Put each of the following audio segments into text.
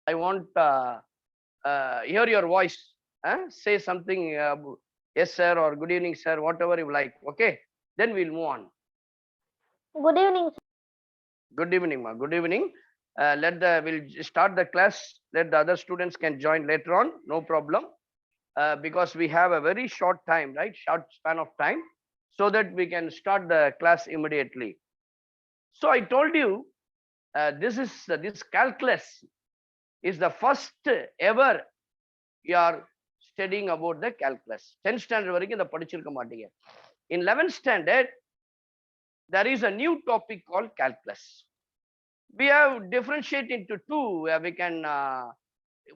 I want hear your voice. Say something, yes sir or good evening sir, whatever you like. Okay, then we'll move on. Good evening. Good evening, ma. Good evening. We'll start the class. Let the other students can join later on. No problem. Because we have a very short time, right? Short span of time, so that we can start the class immediately. So I told you, this calculus is the first ever you are studying about the calculus. 10th standard வரைக்கும் இத படிச்சிருக்க மாட்டீங்க. In 11th standard, there is a new topic called calculus. We have differentiate into two. We can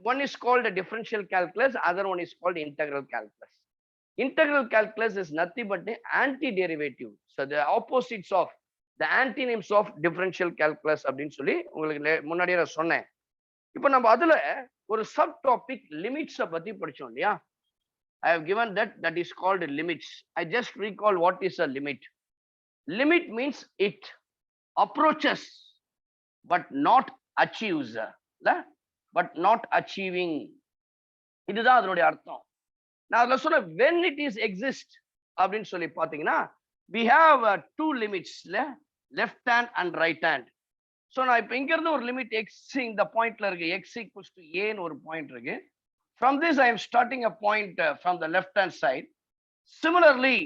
one is called a differential calculus, other one is called integral calculus. Integral calculus is nothing but the antiderivative. So the opposites of the antonyms of differential calculus அப்படின்னு சொல்லி உங்களுக்கு முன்னாடியே நான் சொன்னேன். இப்போ நம்ம அதுல ஒரு சப் டாபிக் லிமிட்ஸை பத்தி படிச்சோம் இல்லையா? I have given that is called limits. I just recall what is a limit. Limit means it approaches but not achieves, but not achieving. இதுதான் அதனுடைய அர்த்தம். நான் அதுல சொன்ன when it is exist அப்படின்னு சொல்லி பாத்தீங்கன்னா we have two limits, left hand and right hand. So நான் இப்போ இங்க இருந்து ஒரு லிமிட் எக்ஸ் இந்த பாயிண்ட்ல இருக்கு, எக்ஸ் ஈக்குவல்ஸ் டு ஏன்னு ஒரு பாயிண்ட் இருக்கு. From this I am starting a point from the left hand side. Similarly,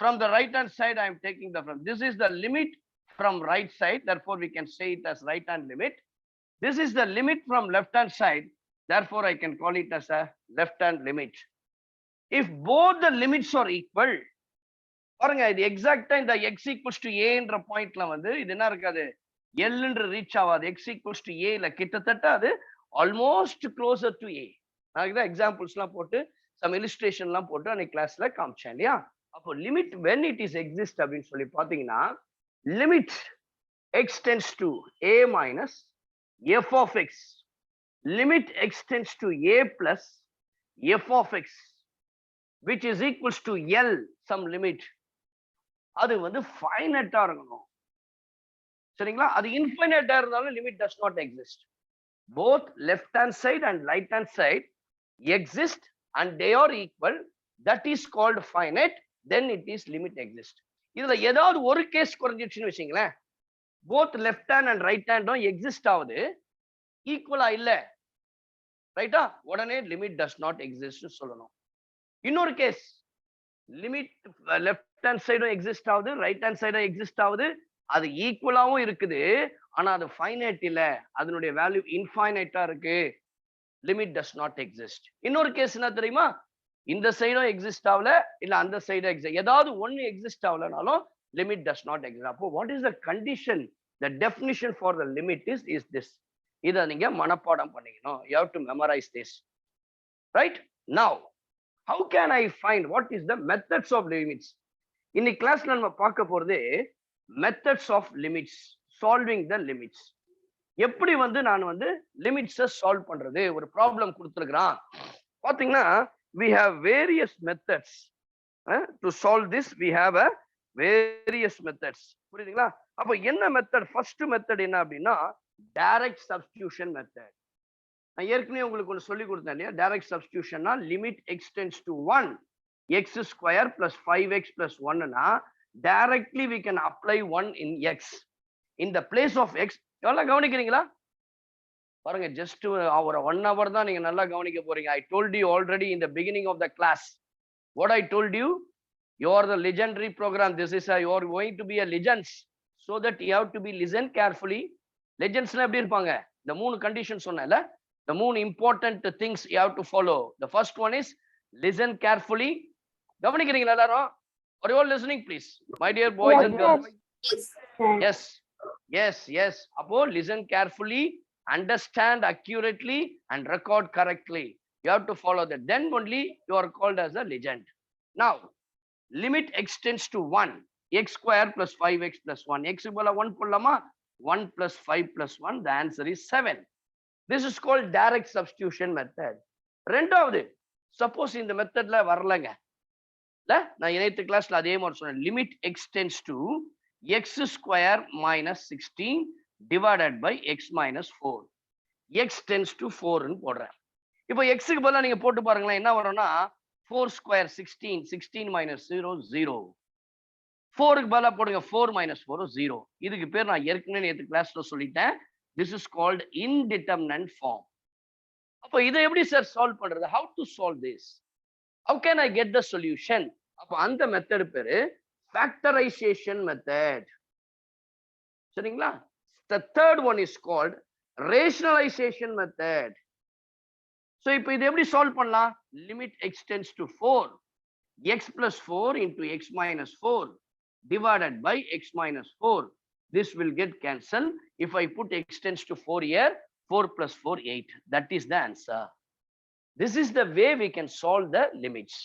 from the right hand side I am taking this is the limit from right side, therefore we can say it as right hand limit. This is the limit from left hand side, therefore I can call it as a left hand limit. If both the limits are equal, பாருங்க இது எக்ஸாக்ட்டா இந்த X equals to ஏன்ற பாயிண்ட்ல வந்து இது என்ன இருக்காது, எல்ன்ற reach ஆகாது. எக்ஸ் ஈக்குவல்ஸ் டு ஏ இல்ல கிட்டத்தட்ட அது ஆல்மோஸ்ட் க்ளோசர் டு ஏ. நான் தான் எக்ஸாம்பிள்ஸ்லாம் போட்டு சம் இலிஸ்ட்ரேஷன்லாம் போட்டு அன்னைக்கு கிளாஸ்ல காமிச்சேன் இல்லையா? அப்போ limit when it is exist அப்படின்னு சொல்லி பாத்தீங்கன்னா limit x tends to a minus f of x, limit x tends to a plus f of x, which is equals to L some limit, அது வந்து ஃபைனைட்டா இருக்கணும். சரிங்களா? அது இன்ஃபைனைட்டா இருந்தாலும் limit does not exist. Both left hand side and right hand side exist and they are equal. That is called finite. Then it is limit exist. இதுல ஏதாவது ஒரு case குறைஞ்சிடுச்சுன்னு வச்சுங்களேன், both left hand and right handம் exist ஆகுது, ஈக்குவலா இல்ல, ரைட்டா? உடனே லிமிட் does not exist சொல்லணும். இன்னொரு கேஸ், லிமிட் லெஃப்ட் ஹேண்ட் சைடும் எக்ஸிஸ்ட் ஆகுது, ரைட் ஹேண்ட் சைடும் எக்ஸிஸ்ட் ஆகுது, அது ஈக்குவலாவும் இருக்குது, ஆனா அது ஃபைனைட் இல்ல, அதனுடைய வேல்யூ இன்ஃபைனைட்டா இருக்கு, லிமிட் டஸ் நாட் எக்ஸிஸ்ட். இன்னொரு கேஸ் என்ன தெரியுமா, இந்த சைடும் எக்ஸிஸ்ட் ஆகல, இல்ல அந்த சைடும் எக்ஸிஸ்ட், ஏதாவது ஒன்னு எக்ஸிஸ்ட் ஆகலனாலும் லிமிட் டஸ் நாட் எக்ஸிஸ்ட். அப்போ what is the condition, the definition for the limit is this. இதை நீங்க மனப்பாடம் பண்ணிக்கணும். You have to memorize this, right? Now how can I find what is the methods of limits? இன்னைக்கு கிளாஸ்ல நம்ம பார்க்க போறது methods of limits, solving the limits. எப்படி வந்து நான் வந்து லிமிட்ஸை சால்வ் பண்றது, ஒரு ப்ராப்ளம் கொடுத்துருக்கிறான் பாத்தீங்கன்னா we have various methods to solve this. We have a various methods. புரியுதுங்களா? அப்ப என்ன மெத்தட்? ஃபர்ஸ்ட் மெத்தட் என்ன அப்படின்னா டைரக்ட் சப்ஸ்டிடியூஷன் மெத்தட். நான் ஏற்கனவே உங்களுக்கு ஒன்று சொல்லி கொடுத்தேன் இல்லையா? டைரக்ட் சப்ஸ்டிடியூஷன்னா limit x tends to 1 x square plus 5x plus 1னா directly we can apply 1 in x in the place of x. எவ்வளவு கவனிக்கிறீங்களா? பாருங்க, ஜஸ்ட் ஒரு 1 hour தான் நீங்க நல்லா கவனிக்க போறீங்க. I told you already in the beginning of the class. What I told you, you are the legendary program. This is you are going to be a legends, so that you have to be listen carefully. லெஜெண்ட்ஸ்னா எப்படி இருப்பாங்க? இந்த 3 condition சொன்னேன்ல, the 3 important things you have to follow. The first one is listen carefully. கவனிக்கிறீங்களா எல்லாரும்? Are you all listening please, my dear boys and girls? Yes, yes, yes. அப்போ listen carefully, understand accurately and record correctly. You have to follow that, then only you are called as a legend. Now limit x tends to 1 x square plus 5x plus 1. x போல 1 போடலாமா? 1 plus 5 plus 1, the answer is 7. This is called direct substitution method. ரெண்டாவது, suppose இந்த மெத்தட்ல வரலங்க, நான் இணையத்து கிளாஸ்ல அதே மாதிரி சொன்னேன். Limit x tends to x square minus 16 divided by x minus 4. x tends to 4 ன்னு போடுறேன். இப்போ x-க்கு பதிலா நீங்க போட்டு பாருங்களேன், என்ன வரும்னா 4 square 16, 16 minus 0 0. 4க்கு பதிலா போடுங்க 4 minus 4 0. இதுக்கு பேர் நான் ஏற்கனவே நேத்து கிளாஸ்ல சொல்லிட்டேன். This is called indeterminate form. அப்போ இதை எப்படி சார் சால்வ் பண்றது? How to solve this? How can I get the solution? அப்போ அந்த மெத்தட் பேரு factorization method. சரிங்களா? The third one is called rationalization method. So இப்போ இது எப்படி சால்வ் பண்ணலாம்? Limit x tends to 4, x plus 4 into x minus 4 divided by x minus 4. This will get cancelled. If I put x tends to 4 here, 4 plus 4 8. That is the answer. This is the way we can solve the limits.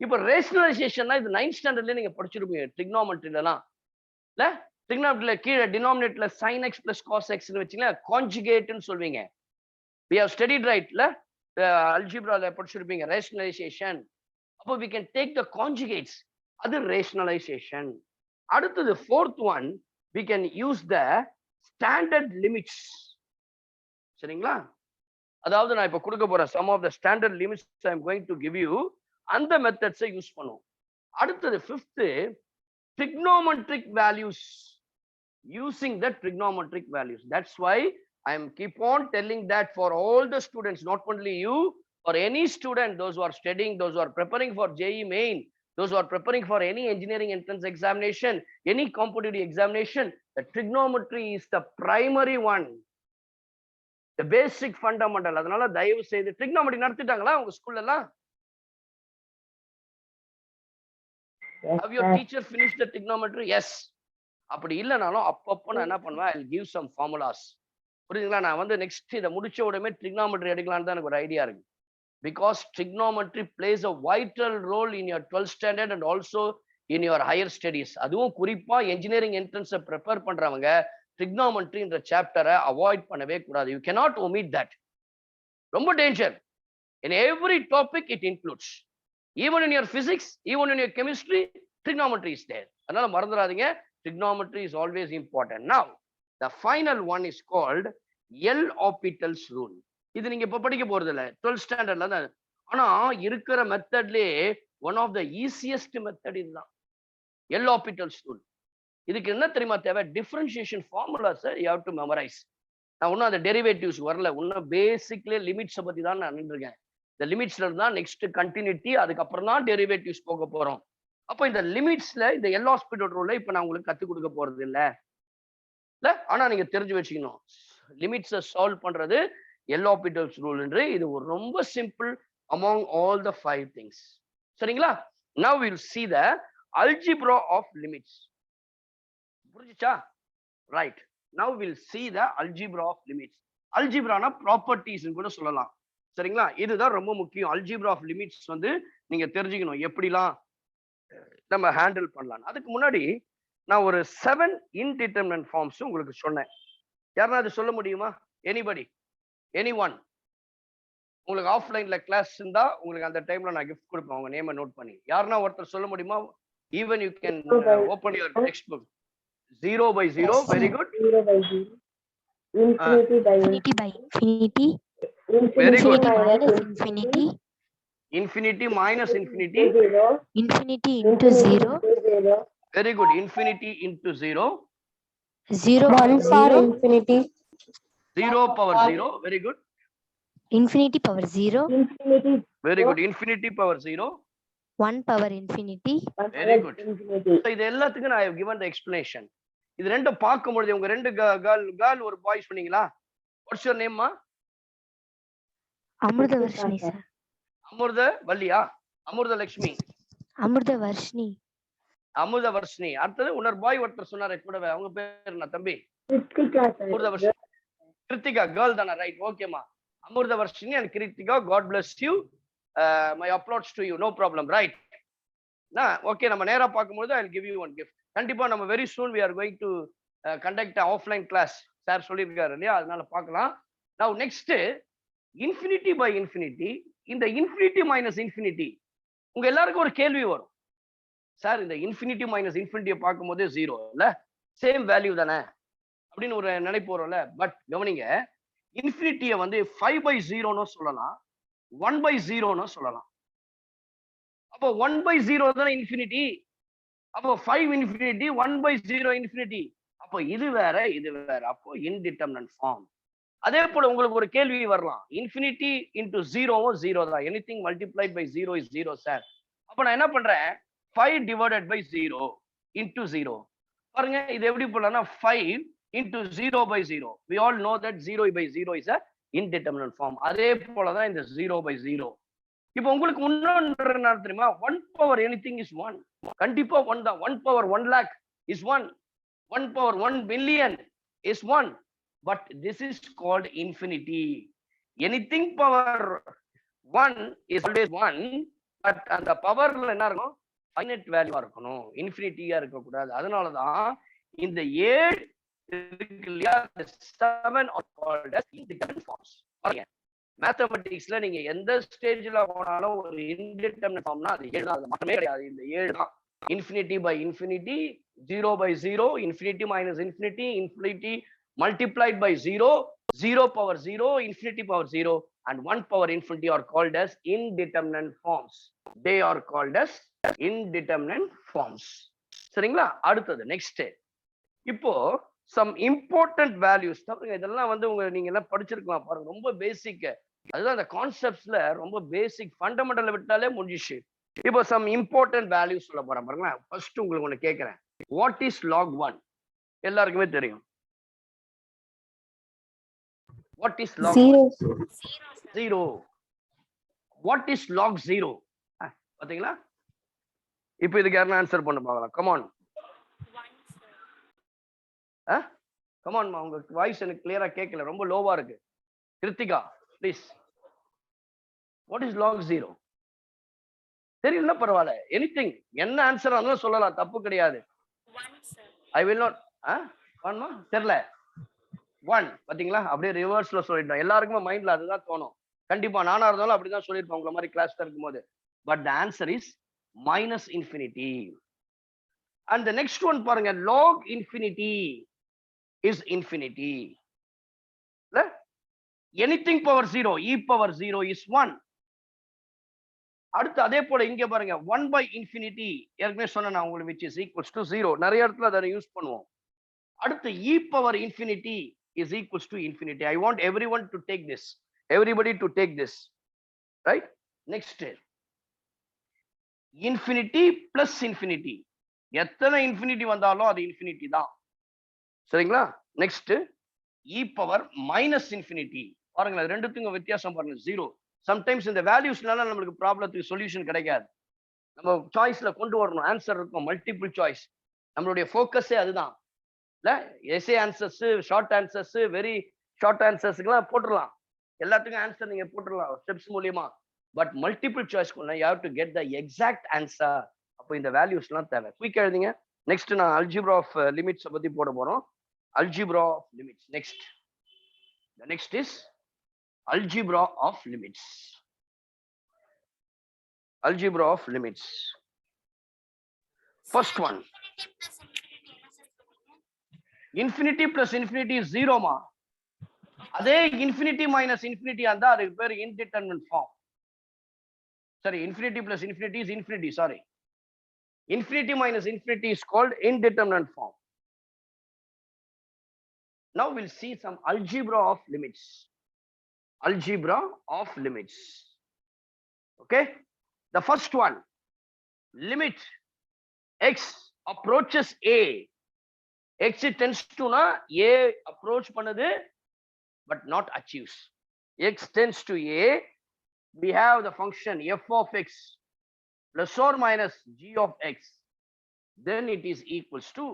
இப்போ ரேஷனலைசேஷன்னா இது 9th ஸ்டாண்டர்ட்ல நீங்க படிச்சிருப்பீங்க ட்ரிக்னாமெட்ரிலலாம். இல்ல ட்ரிக்னாமெட்ரில கீழே டினாமினேட்டர்ல sin x plus cos x ன்னு வச்சீங்களா கான்ஜுகேட்னு சொல்வீங்க. We have studied right ல அல்ஜிப்ரால படிச்சிருப்பீங்க ரேஷனலைசேஷன். அப்போ we can take the conjugates. அது ரேஷனலைசேஷன். அடுத்தது fourth one, we can use the standard limits. சரிங்களா? அதாவது நான் இப்ப கொடுக்க போறேன் some of the standard limits I am going to give you. அந்த மெத்தட்ஸை யூஸ் பண்ணுவோம். அடுத்தது fifth, trigonometric values. Using the trigonometric values. That's why I am keep on telling that for all the students, not only you, for any student, those who are studying, those who are preparing for JEE main, those who are preparing for any engineering entrance examination, any competitive examination, the trigonometry is the primary one, the basic fundamental. அதனால தயவு செய்து trigonometry நடத்திட்டாங்களா உங்க ஸ்கூல்ல எல்லாம்? Have your teacher finished the trigonometry? Yes. அப்படி இல்லைனாலும் அப்பப்போ நான் என்ன பண்ணுவேன், I'll give some formulas. புரியுதுங்களா? நான் வந்து நெக்ஸ்ட் இதை முடிச்ச உடனே trigonometry எடுக்கலான்னு தான் எனக்கு ஒரு ஐடியா இருக்கு. Because trigonometry plays a vital role in your 12th standard and also in your higher studies. அதுவும் குறிப்பா இன்ஜினியரிங் என்ட்ரன்ஸை ப்ரிப்பேர் பண்றவங்க trigonometryன்ற சாப்டரை அவாய்ட் பண்ணவே கூடாது. You cannot omit that. ரொம்ப danger. In every topic it includes. Even in your physics, even in your chemistry, trigonometry is there. அதனால மறந்துடாதீங்க, trigonometry is always important. Now, the final one is called L'Hopital's rule. இது நீங்க இப்ப படிக்க போறது இல்ல, 12th ஸ்டாண்டர்ட்ல தான். ஆனா இருக்கிற மெத்தட்லயே one of the easiest method இதுதான், L'Hopital's rule. இதுக்கு என்ன தெரியுமா தேவை? Differentiation formulas you have to memorize. நான் இன்னும் அந்த டெரிவேட்டிவ்ஸ் வரல, இன்னும் பேசிக்லயே லிமிட்ஸை பத்தி தான் நான் நின்றுருக்கேன். இந்த லிமிட்ஸ்ல இருந்தா நெக்ஸ்ட் கண்டினியூட்டி, அதுக்கப்புறம் தான் டெரிவேட்டிவ்ஸ் போக போறோம். அப்போ இந்த லிமிட்ஸ்ல இந்த L'Hopital ரூலை இப்ப நான் உங்களுக்கு கத்துக் கொடுக்க போறது இல்ல, ஆனா நீங்க தெரிஞ்சு வச்சுக்கணும், லிமிட்ஸை சால்வ் பண்றது L'Hopital's rule என்று. இது ஒரு ரொம்ப simple among all the 5 things. சரிங்களா? Now we will see the algebra of limits. புரிஞ்சுச்சா? Right. Now we'll see the algebra of limits. அல்ஜிப்ரானா ப்ராப்பர்ட்டிஸ் கூட சொல்லலாம். சரிங்களா? இதுதான் ரொம்ப முக்கியம். அல்ஜிப்ரா ஆஃப் லிமிட்ஸ் வந்து நீங்க தெரிஞ்சுக்கணும் எப்படிலாம் நம்ம ஹேண்டில் பண்ணலாம். அதுக்கு முன்னாடி நான் ஒரு 7 இன்டிட்டர்மினன்ட் ஃபார்ம்ஸ் உங்களுக்கு சொன்னேன். யாருன்னா அது சொல்ல முடியுமா? Anybody, anyone? உங்களுக்கு ஆஃப்லைன்ல கிளாஸ் இருந்தா உங்களுக்கு அந்த டைம்ல நான் கிஃப்ட் கொடுப்பேன், உங்க நேமை நோட் பண்ணி. யாருன்னா ஒருத்தர் சொல்ல முடியுமா? Even you can open your text book. 0 by 0. Very good. 0 by 0. Infinity by infinity. Very good. Infinity. Infinity minus infinity. Infinity into 0. Very good. Infinity into 0. 0 1 for infinity. 0 power 0. Very good. Infinity power 0. Infinity. Very good. Infinity power 0. 1 power infinity. Very good. So இது எல்லாத்துக்கும் நான் have given the explanation. இது ரெண்டும் பார்க்கும்போது உங்க ரெண்டு girl ஒரு boy சொன்னீங்களா? What's your name மா? அமிர்த வர்ஷினி சார். அமிர்த வள்ளியா? அமிர்த லட்சுமி. அமிர்த வர்ஷினி. அமிர்த வர்ஷினி. அடுத்தது இன்னொரு பாய் ஒருத்தர் சொன்னாரு கூடவே, அவங்க பேர் என்ன தம்பி? கிருத்திகா. அமிர்த வர்ஷினி. கிருத்திகா கேர்ள் தானே? ரைட், ஓகேமா. Amirtha Varshini and Krithika, God bless you. My uploads to you, no problem, right? Okay, நம்ம நேரா பார்க்கும்போது I'll give you one gift. கண்டிப்பா நம்ம very soon we are going to conduct an offline class. Sir சொல்லியிருக்காரு இல்லையா, அதனால பார்க்கலாம். Now next, infinity by infinity. இந்த infinity minus infinity உங்க எல்லாருக்கும் ஒரு கேள்வி வரும், சார் இந்த infinity minus infinity பார்க்கும்போது 0 இல்ல, சேம் வேல்யூ தானே அப்படின்னு ஒரு நினைப்பு வரும்ல. பட் கவனிங்க, இன்ஃபினிட்டியை வந்து 5/0 சொல்லலாம், 1/0 சொல்லலாம். அப்போ 1/0 தானே இன்ஃபினிட்டி. அப்போ 5 இன்ஃபினிட்டி, 1/0 இன்ஃபினிட்டி. அப்போ இது வேற, இது வேற. அப்போ இன்டிட்டர்மினன்ட் ஃபார்ம். அதே போல உங்களுக்கு ஒரு கேள்வி வரலாம், இன்ஃபினிட்டி இன்டு ஜீரோவும் ஜீரோ தான், anything multiplied by zero is zero sir. அப்ப நான் என்ன பண்றேன், 5 divided by zero into zero. பாருங்க இது எப்படி போடலாம்னா 5 into 0/0. we all know that 0/0 is a indeterminate form. அதே போலதான் இந்த 0/0. இப்போ உங்களுக்கு இன்னொன்று என்ன தெரியுமா, 1 power anything is 1. கண்டிப்பா 1 தான். 1 power 1 lakh is 1. 1 power 1 billion is 1. But this is called infinity. Anything power 1 is always 1. But அந்த பவர்ல என்ன இருக்கும், ஃபைனைட் வேல்யூவா இருக்கணும், இன்ஃபினிட்டியா இருக்க கூடாது. அதனாலதான் இந்த 7 இருக்கு இல்லையா, 7 are called as indeterminate forms. பாருங்க மேத்தமெட்டிக்ஸ்ல நீங்க எந்த ஸ்டேஜ்ல போனாலும் ஒரு இன்டிட்டர்மினேட் ஃபார்ம்னா அது 7 தான், அது மட்டுமே கிடையாது. இந்த 7 தான். Infinity by infinity, 0/0, infinity minus infinity, infinity multiplied by 0, 0 power 0, infinity power 0, and 1 power infinity are called as indeterminate forms. They are called as indeterminate forms. சரிங்களா? அடுத்தது நெக்ஸ்ட். இப்போ some important values. இதெல்லாம் வந்து நீங்க எல்லாம் படிச்சிருக்கலாம் பாருங்க, ரொம்ப பேசிக். அதுதான் அந்த கான்செப்ட்ஸ்ல ரொம்ப பேசிக், ஃபண்டமெண்டல் விட்டாலே முடிஞ்சிச்சு. இப்போ some important values சொல்ல போறேன் பாருங்க. ஃபர்ஸ்ட் உங்களுக்கு ஒண்ணு கேட்கிறேன், what is log 1? எல்லாருக்குமே தெரியும். What is log 0? What is log 0? பாத்தீங்களா? இப்போ இதுக்கு யாரா ஆன்சர் பண்ண பார்க்கலாம். Come on. கம் ஆன் மா, உங்க வாய்ஸ் எனக்கு கிளியரா கேட்கல, ரொம்ப லோவா இருக்கு. Krithika please. What is log 0? தெரியல பரவாயில்ல, எனிதிங் என்ன ஆன்சர் ஆனாலும் சொல்லலாம், தப்பு கிடையாது. I will not. 1 மா தெரியல. 1 பாத்தீங்களா, அப்படியே ரிவர்ஸ்ல சொல்லிட்டோம். எல்லாருக்குமே மைண்ட்ல அதுதான் தோணும். கண்டிப்பா நானா இருந்தாலும் அப்படிதான் சொல்லியிருப்பேன் உங்களை மாதிரி கிளாஸ்ல இருக்கும்போது. But the answer is minus infinity. And the next one பாருங்க, log infinity is infinity. anything power 0, e power 0 is 1. அடுத்து அதே போல இங்க பாருங்க, 1/infinity ஏற்கனவே சொன்னேன் நான் உங்களுக்கு, which is equals to 0. நிறைய இடத்துல அதை யூஸ் பண்ணுவோம். அடுத்து e power infinity is equals to infinity. I want everyone to take this. Everybody to take this. Right? Next. Infinity plus infinity. எத்தனை இன்ஃபினிட்டி வந்தாலும் அது இன்ஃபினிட்டி தான். சரிங்களா? Next e power minus infinity. பாருங்களேன், ரெண்டுத்துக்கும் வித்தியாசம் பாருங்க, 0. சம்டைம்ஸ் இந்த வேல்யூஸ்னால நம்மளுக்கு ப்ராப்ளத்துக்கு சொல்யூஷன் கிடைக்காது. நம்ம சாய்ஸ்ல கொண்டு வரணும், ஆன்சர் இருக்கும், மல்டிபிள் சாய்ஸ். நம்மளுடைய ஃபோக்கஸே அதுதான். SA answers, short answers, very short ஆன்சர்ஸ்க்குலாம் போட்டுடலாம், எல்லாத்துக்கும் ஆன்சர் நீங்க போட்டுடலாம் ஸ்டெப்ஸ் மூலியமா. But multiple choice you have to get the exact answer. அப்போ இந்த வேல்யூஸ்லாம் தேவை. குயிக் எழுதிங்க. நெக்ஸ்ட் நான் அல்ஜிப்ரா ஆஃப் லிமிட்ஸ் பத்தி போட போறோம். Algebra of limits. Next the next is algebra of limits. Algebra of limits. First one, infinity plus infinity is 0 ma. அதே infinity minus infinity andha adukku per indeterminate form. Sorry, infinity plus infinity is infinity, sorry. Infinity minus infinity is called indeterminate form. Now we'll see some algebra of limits. Algebra of limits. Okay, the first one, limit x approaches a. X tends to na a approach பண்ணுது but not achieves. X tends to a, we have the function f of x plus or minus g of x, then it is equals to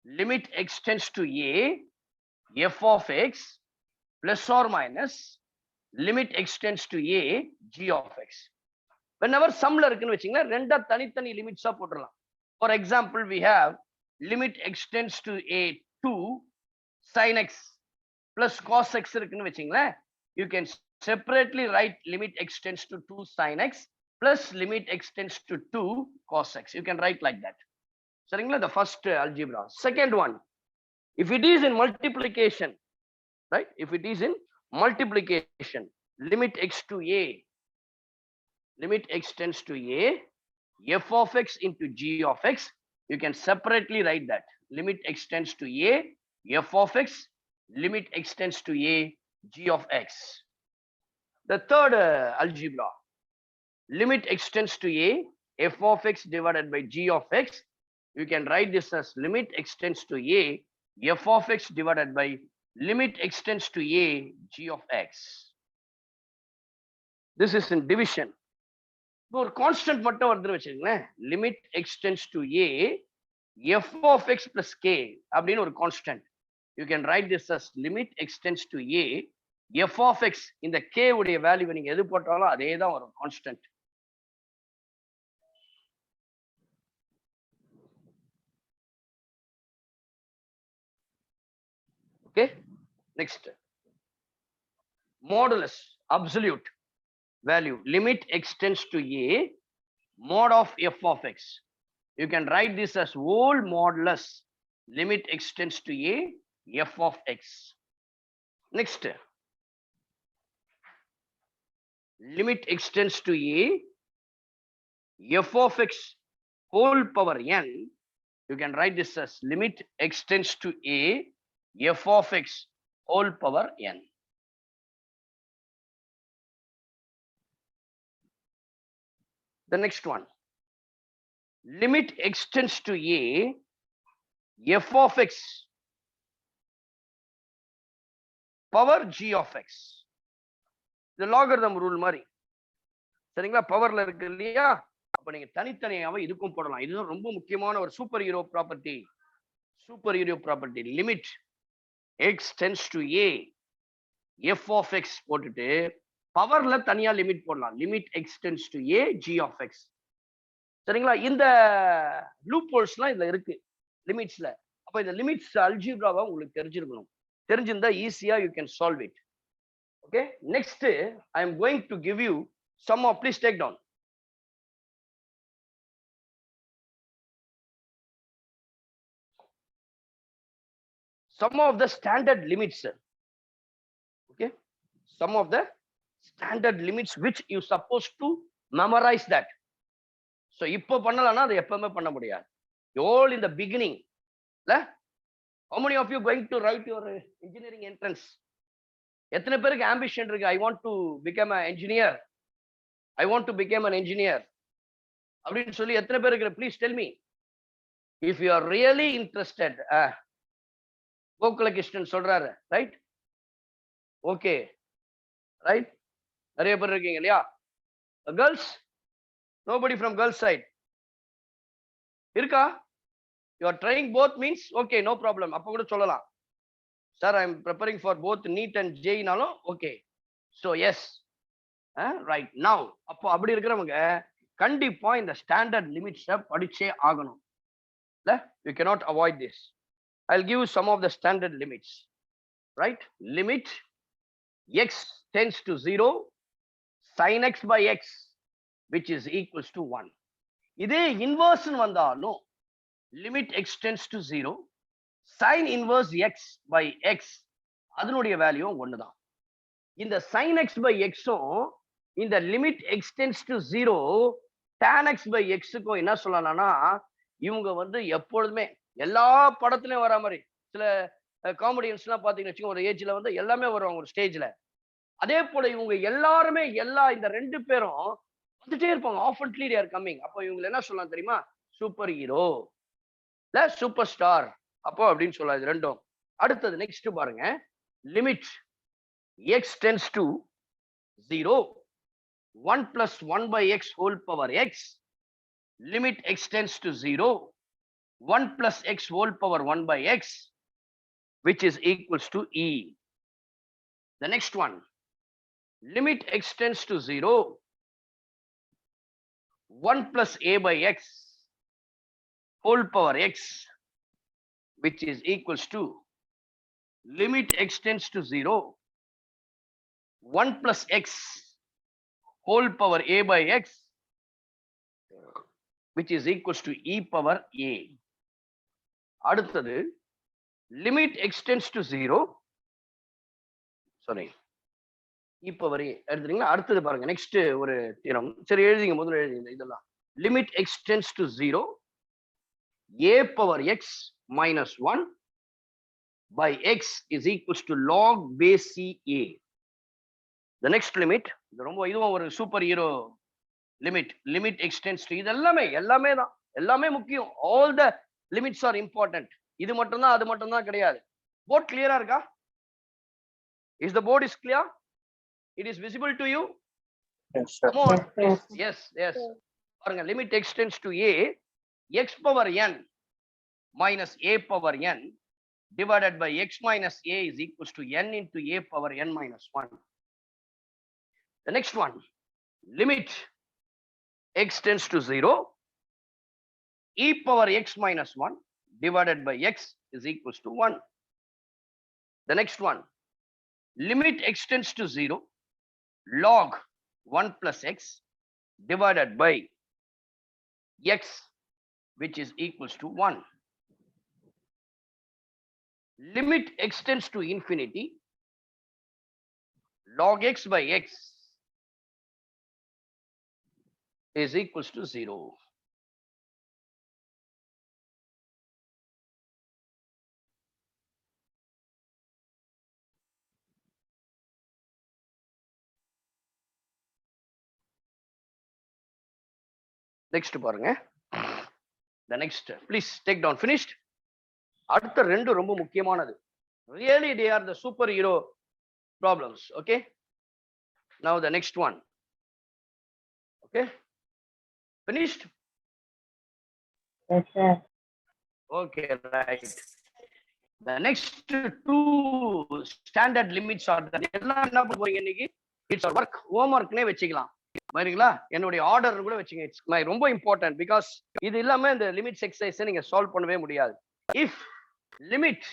limit x tends to a, f of x plus or minus limit x tends to a, g of x. Whenever sumல இருக்குன்னு வெச்சீங்கன்னா ரெண்டா தனித்தனி லிமிட்ஸா போட்டுறலாம். For example, we have limit x tends to a 2 sin x plus cos x இருக்குன்னு வெச்சீங்களா, you can separately write limit x tends to 2 sin x plus limit x tends to 2 cos x. You can write like that. சரிங்களா? The first algebra. Second one, if it is in multiplication, right? If it is in multiplication, limit x to a, limit x tends to a, f of x into g of x, you can separately write that. Limit x tends to a, f of x, limit x tends to a, g of x. The third algebra, limit x tends to a, f of x divided by g of x, you can write this as limit x tends to a, f of x divided by limit x tends to a, g of x. This is in division. ஒரு constant மட்டும் வருதுன்னு வச்சுக்கோங்களேன், limit x tends to a f of x plus k அப்படின்னு ஒரு constant. You can write this as limit x tends to a f of x, இந்த k உடைய value நீங்க எது போட்டாலும் அதே தான் வரும், constant. Okay, next modulus absolute value, limit x tends to a, mod of f of x. You can write this as whole modulus limit x tends to a, f of x. Next, limit x tends to a, f of x whole power n. You can write this as limit x tends to a, f of x whole power n. The next one, limit x tends to a, f of x power g of x. The logarithm rule மாதிரி, சரிங்களா? பவர்ல இருக்கு இல்லையா, அப்ப நீங்க தனித்தனியாவே இதுக்கும் போடலாம். இதுதான் ரொம்ப முக்கியமான ஒரு super hero property. Super hero property, limit x tends to a, f of x போட்டுட்டு பவர்ல தனியா லிமிட் போடலாம். Limit x tends to a, g of x. சரிங்களா? இந்த லூப் ஹோல்ஸ்லாம் இதுல இருக்கு லிமிட்ஸ்ல. அப்ப இந்த லிமிட்ஸ் அல்ஜிப்ராவா உங்களுக்கு தெரிஞ்சிருக்கணும். தெரிஞ்சிருந்தா ஈஸியா you can solve it. Okay, next I am going to give you some of, please take down. Some of the standard limits. Okay, some of the standard limits which you supposed to memorize that. So இப்போ பண்ணலனா அது எப்பவுமே பண்ண முடியாது. all in the beginning, how many of you going to write your engineering entrance? எத்தனை பேருக்கு ambition இருக்கு, I want to become an engineer, I want to become an engineer அப்படின்னு சொல்லி எத்தனை பேருக்கு? please tell me. If you are really interested, Gokulakrishnan சொல்றாரு, right? Okay, right, நிறைய பேர் இருக்கீங்க இல்லையா? Girls, nobody from girls side இருக்கா? you are trying both means okay, no problem. அப்ப கூட சொல்லலாம், sir I am preparing for both NEET and JEE நாலும் okay. so yes, right now அப்போ அப்படி இருக்கிறவங்க கண்டிப்பா இந்த ஸ்டாண்டர்ட் லிமிட்ஸை படிச்சே ஆகணும். you cannot avoid this. I'll give you some of the standard limits, right? Limit x tends to 0, sin x by x, which is equals to 1. இதே inverse வந்தாலும் limit x tends to 0, sin inverse x by x, அதனுடைய value ஒண்ணுதான். இந்த sin x by x-உம் இந்த limit x tends to 0, tan x by x-க்கும் என்ன சொல்லலாம்னா, இவங்க வந்து எப்பொழுதுமே எல்லா படத்துலயும் வர மாதிரி, சில காமெடியன்ஸ் எல்லாம் பாத்தீங்கன்னு வச்சுக்கோங்க, ஒரு ஏஜ்ல வந்து எல்லாமே வருவாங்க ஒரு ஸ்டேஜ்ல. அதே போல இவங்க எல்லாருமே இந்த ரெண்டு பேரும் வந்துட்டே இருப்பாங்க. ஆஃபன்ட்லி தே ஆர் கம்மிங். அப்போ இவங்க என்ன சொல்லலாம் தெரியுமா? சூப்பர் ஹீரோ, இல்ல சூப்பர் ஸ்டார், அப்போ அப்படின்னு சொல்லாது ரெண்டும். அடுத்தது நெக்ஸ்ட் பாருங்க, limit x tends to 0, 1 plus 1 by x whole power x, limit x tends to 0, 1 plus x whole power 1 by x, which is equals to e. The next one, limit x tends to 0, 1 plus a by x whole power x, which is equals to limit x tends to 0, 1 plus x whole power a by x, which is equals to e power a. அடுத்தது limit x tends to 0, sorry e power a எடுத்துறீங்களா? அடுத்தது பாருங்க, next ஒரு theorem. சரி எழுதிங்க, முதல்ல எழுதிங்க இதெல்லாம். Limit x tends to 0 a power x minus 1 by x is equals to log base ca. The next limit, இது ரொம்ப இதுவும் ஒரு super hero limit x tends to, இது எல்லாமே தான், எல்லாமே முக்கியம். All the limits are important. இது மட்டும் தான், அது மட்டும் தான் கிடையாது. போர்ட் கிளியரா இருக்கா? Is the board is clear? It is visible to you? Yes, sir. Come on. Yes. Yes. பாருங்க, limit extends to a x power n minus a power n divided by x minus a is equals to n into a power n minus 1. The next one, limit extends to 0 e power x minus 1 divided by x is equals to 1. The next one, limit extends to 0 log 1 plus x divided by x, which is equals to 1. Limit extends to infinity log x by x is equals to 0. Next பாருங்க, the next, please take down, finished. அடுத்த ரெண்டு ரொம்ப முக்கியமானது. Really they are the superhero problems. Okay, now the next one. Okay, finished? Yes, sir. Okay, right. The next two standard limits are that. எல்லாம் என்ன பண்ண போறீங்க இன்னைக்கு? It's a work, homework னே வெச்சுக்கலாம். சரிங்களா? என்னுடைய ஆர்டர் கூட வெச்சுங்க. இட்ஸ் ரொம்ப இம்பார்ட்டன்ட், பிகாஸ் இது இல்லாம இந்த லிமிட்ஸ் எக்ஸசைஸ் நீங்க சால்வ் பண்ணவே முடியாது. If limit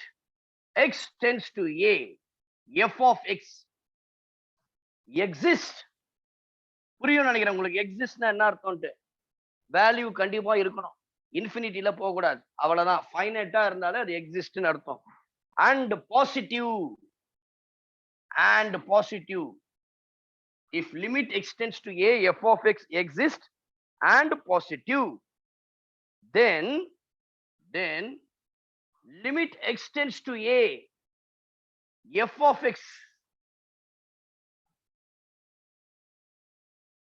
x tends to a f of x exist, புரியும் நினைக்கிறேன் உங்களுக்கு. எக்ஸிஸ்ட்னா என்ன அர்த்தம்ட்டு, வேல்யூ கண்டிப்பா இருக்கணும், இன்ஃபினிட்டில போக கூடாது, அவ்வளவுதான். ஃபைனைட்டா இருந்தாலே அது எக்ஸிஸ்ட்னு அர்த்தம். And positive, if limit extends to a f of x exists and positive, then limit extends to a f of x,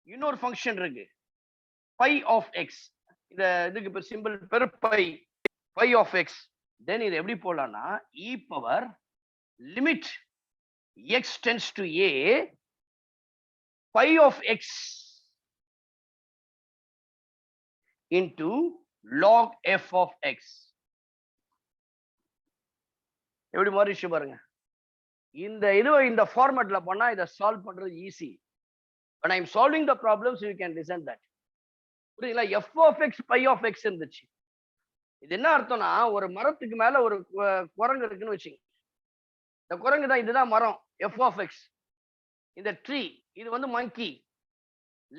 இன்னொரு ஃபங்க்ஷன் இருக்கு pi of x, இதுக்கு இப்ப simple per pi of x, then இது எப்படி போடலாம்னா e power limit x tends to a pi of x into log f of x. எப்படி மாறிச்சு பாருங்க. இந்த ஃபார்மேட்ல பண்ணா இதை சால்வ் பண்றது easy. when I'm solving the problems you can listen that. புரியுங்களா? f of x pi of x இருந்துச்சு. இது என்ன அர்த்தம்னா, ஒரு மரத்துக்கு மேல ஒரு குரங்கு இருக்குன்னு வச்சுங்க. இந்த குரங்கு தான், இதுதான் மரம் f of x. இந்த ட்ரீ இது வந்து மங்கி.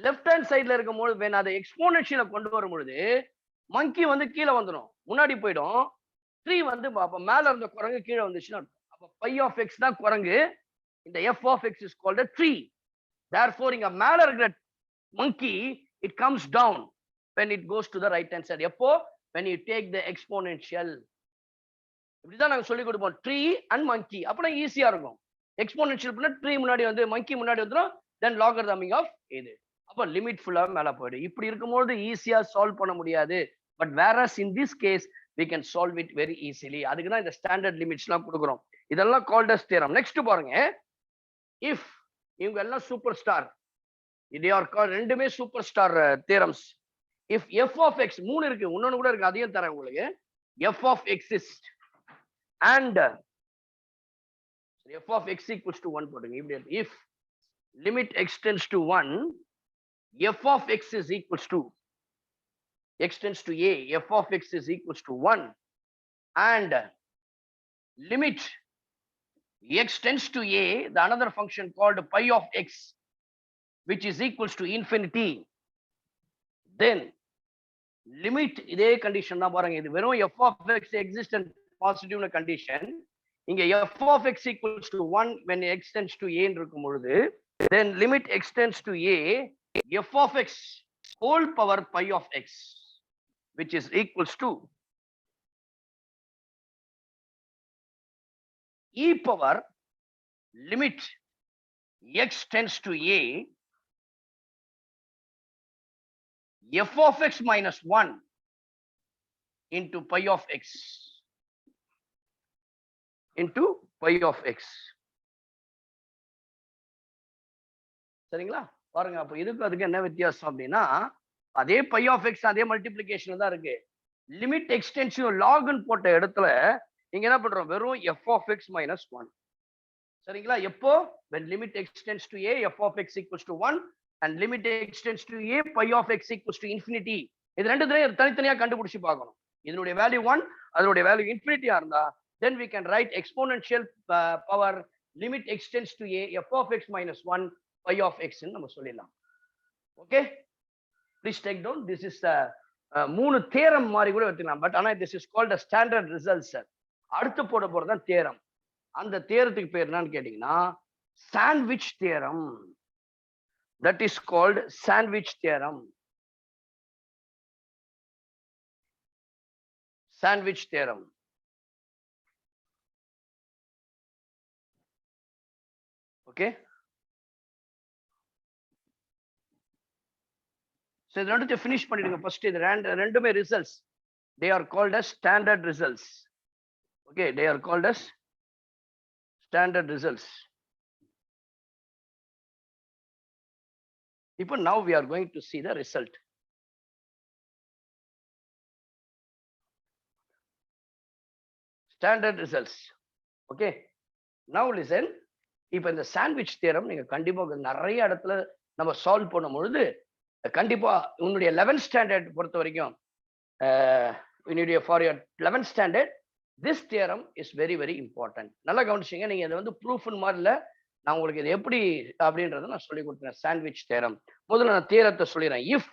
லெஃப்ட் ஹேண்ட் சைட்ல இருக்கும் போது when அதை எக்ஸ்போனன்ஷியல கொண்டு வரும் பொழுது மங்கி வந்து கீழே வந்துடும், முன்னாடி போயிடும். ட்ரீ வந்து அப்ப மேல இருந்த குரங்கு கீழே வந்துச்சுன்னா அப்ப pi of x தான் குரங்கு. இந்த f of x is called a tree. Therefore இங்க மேல இருக்கிற monkey it comes down when it goes to the right hand side. எப்போ? when you take the exponential. இப்படிதான் நாங்க சொல்லி கொடுப்போம், ட்ரீ அண்ட் monkey. அப்பனா ஈஸியா இருக்கும். எக்ஸ்போனன்ஷியல் பண்ணா ட்ரீ முன்னாடி வந்து monkey முன்னாடி வந்துடும், then logarithmic of இது. அப்ப லிமிட் ஃபுல்லா மேல போயிடும். இப்படி இருக்கும்போது ஈஸியா சால்வ் பண்ண முடியாது. But whereas in this case we can solve it very easily. அதுக்கு தான் இந்த ஸ்டாண்டர்ட் லிமிட்ஸ்லாம் கொடுக்குறோம். இதெல்லாம் கால்ட் அஸ் தியரம். நெக்ஸ்ட் பாருங்க, இஃப் இவங்க எல்லாம் சூப்பர் ஸ்டார், இது ரெண்டுமே super star theorems. If f of x, மூணு இருக்கு, இன்னொன்னு கூட இருக்கு, அதையும் தரேன் உங்களுக்கு. f of exist and f of x equals to 1 போடுங்க. இப்படி if limit extends to 1 f of x is equals to x tends to a f of x is equals to 1 and limit x tends to a, the another function called pi of x which is equals to infinity, then limit இதே condition தான் பாருங்க. இது வெறும் f of x exists and positive condition. இங்க f of x equals to 1 when x tends to a இருக்கும் பொழுது then limit x tends to a f of x whole power pi of x which is equals to e power limit x tends to a f of x minus 1 into pi of x into pi of x. சரிங்களா? பாருங்க, அப்ப இதுக்கு அதுக்கு என்ன வித்தியாசம் அப்படின்னா, அதே pi of x அதே மல்டிப்ளிகேஷன் தான் இருக்கு. லிமிட் எக்ஸ்டென்ஷன் லாக்னு போட்ட இடத்துல இங்க என்ன பண்றோம், வெறும் f of x minus 1. சரிங்களா? எப்போ when limit extends to a f of x equals to 1 and limit extends to a pi of x equals to infinity. இது ரெண்டுத்தையும் தனித்தனியா கண்டுபிடிச்சு பார்க்கணும். இதனுடைய வேல்யூ 1, அதனுடைய வேல்யூ இன்ஃபினிட்டியா இருந்தா then we can write exponential power limit extends to a f of x minus 1 pi of x ன்னு நம்ம சொல்லிடலாம். Okay, please take down. This is மூணு தேரம் மாதிரி கூட எடுத்துக்கலாம். பட் ஆனா this is called a standard result sir. அடுத்து போட போறதுதான் தேரம். அந்த தேரத்துக்கு பேர் என்னன்னு கேட்டீங்கன்னா sandwich theorem. That is called sandwich theorem. Sandwich theorem. Okay. So இதை ரெண்டு finish பண்ணிடுங்க first. இது ரெண்டுமே results. They are called as standard results. Okay, they are called as standard results. Now we are going to see the result. Standard results. Okay. Now listen. இப்போ இந்த sandwich theorem நீங்க கண்டிப்பா நிறைய இடத்துல நம்ம சால்வ் பண்ணும் பொழுது கண்டிப்பா உன்னுடைய 11th ஸ்டாண்டர்ட் பொறுத்த வரைக்கும் for your 11th standard this theorem is very very important. நல்லா கவனிச்சிங்க. நீங்க இதை வந்து ப்ரூஃப்னு மாதிரி இல்லை, நான் உங்களுக்கு இது எப்படி அப்படின்றத நான் சொல்லி கொடுத்தேன். சாண்ட்விச் தேரம் முதல்ல நான் தேரத்தை சொல்லிடுறேன். If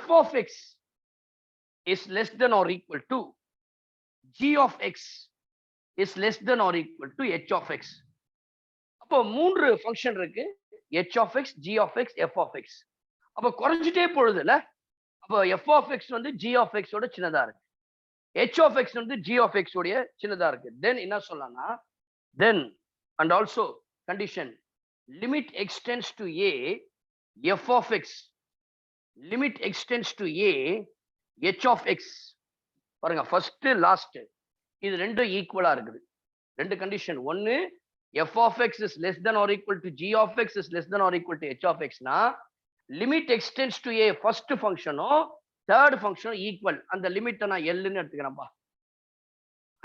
f of x is less than or equal to g of x is less than or equal to h of x. அப்போ மூன்று ஃபங்க்ஷன் இருக்கு, h of x, g of x, f of x. அப்போ குறைஞ்சிட்டே போகுதுல்ல, அப்போ f of x வந்து g of x ஓட சின்னதா இருக்கு, h of x வந்து g of x உடைய சின்னதா இருக்கு. தென் என்ன சொல்லலாம்னா then and also condition limit extends to a f of x limit extends to a h of x. பாருங்க, ஃபர்ஸ்ட் லாஸ்ட் இது ரெண்டும் ஈக்குவலா இருக்குது. ரெண்டு கண்டிஷன். ஒன்னு f of x is less than or equal to g of x is less than or equal to h of x னா limit extends to a first ஃபங்க்ஷனும் third ஃபங்க்ஷனும் ஈக்குவல். அந்த லிமிட்டை நான் எல்லுன்னு எடுத்துக்கிறேன்ப்பா,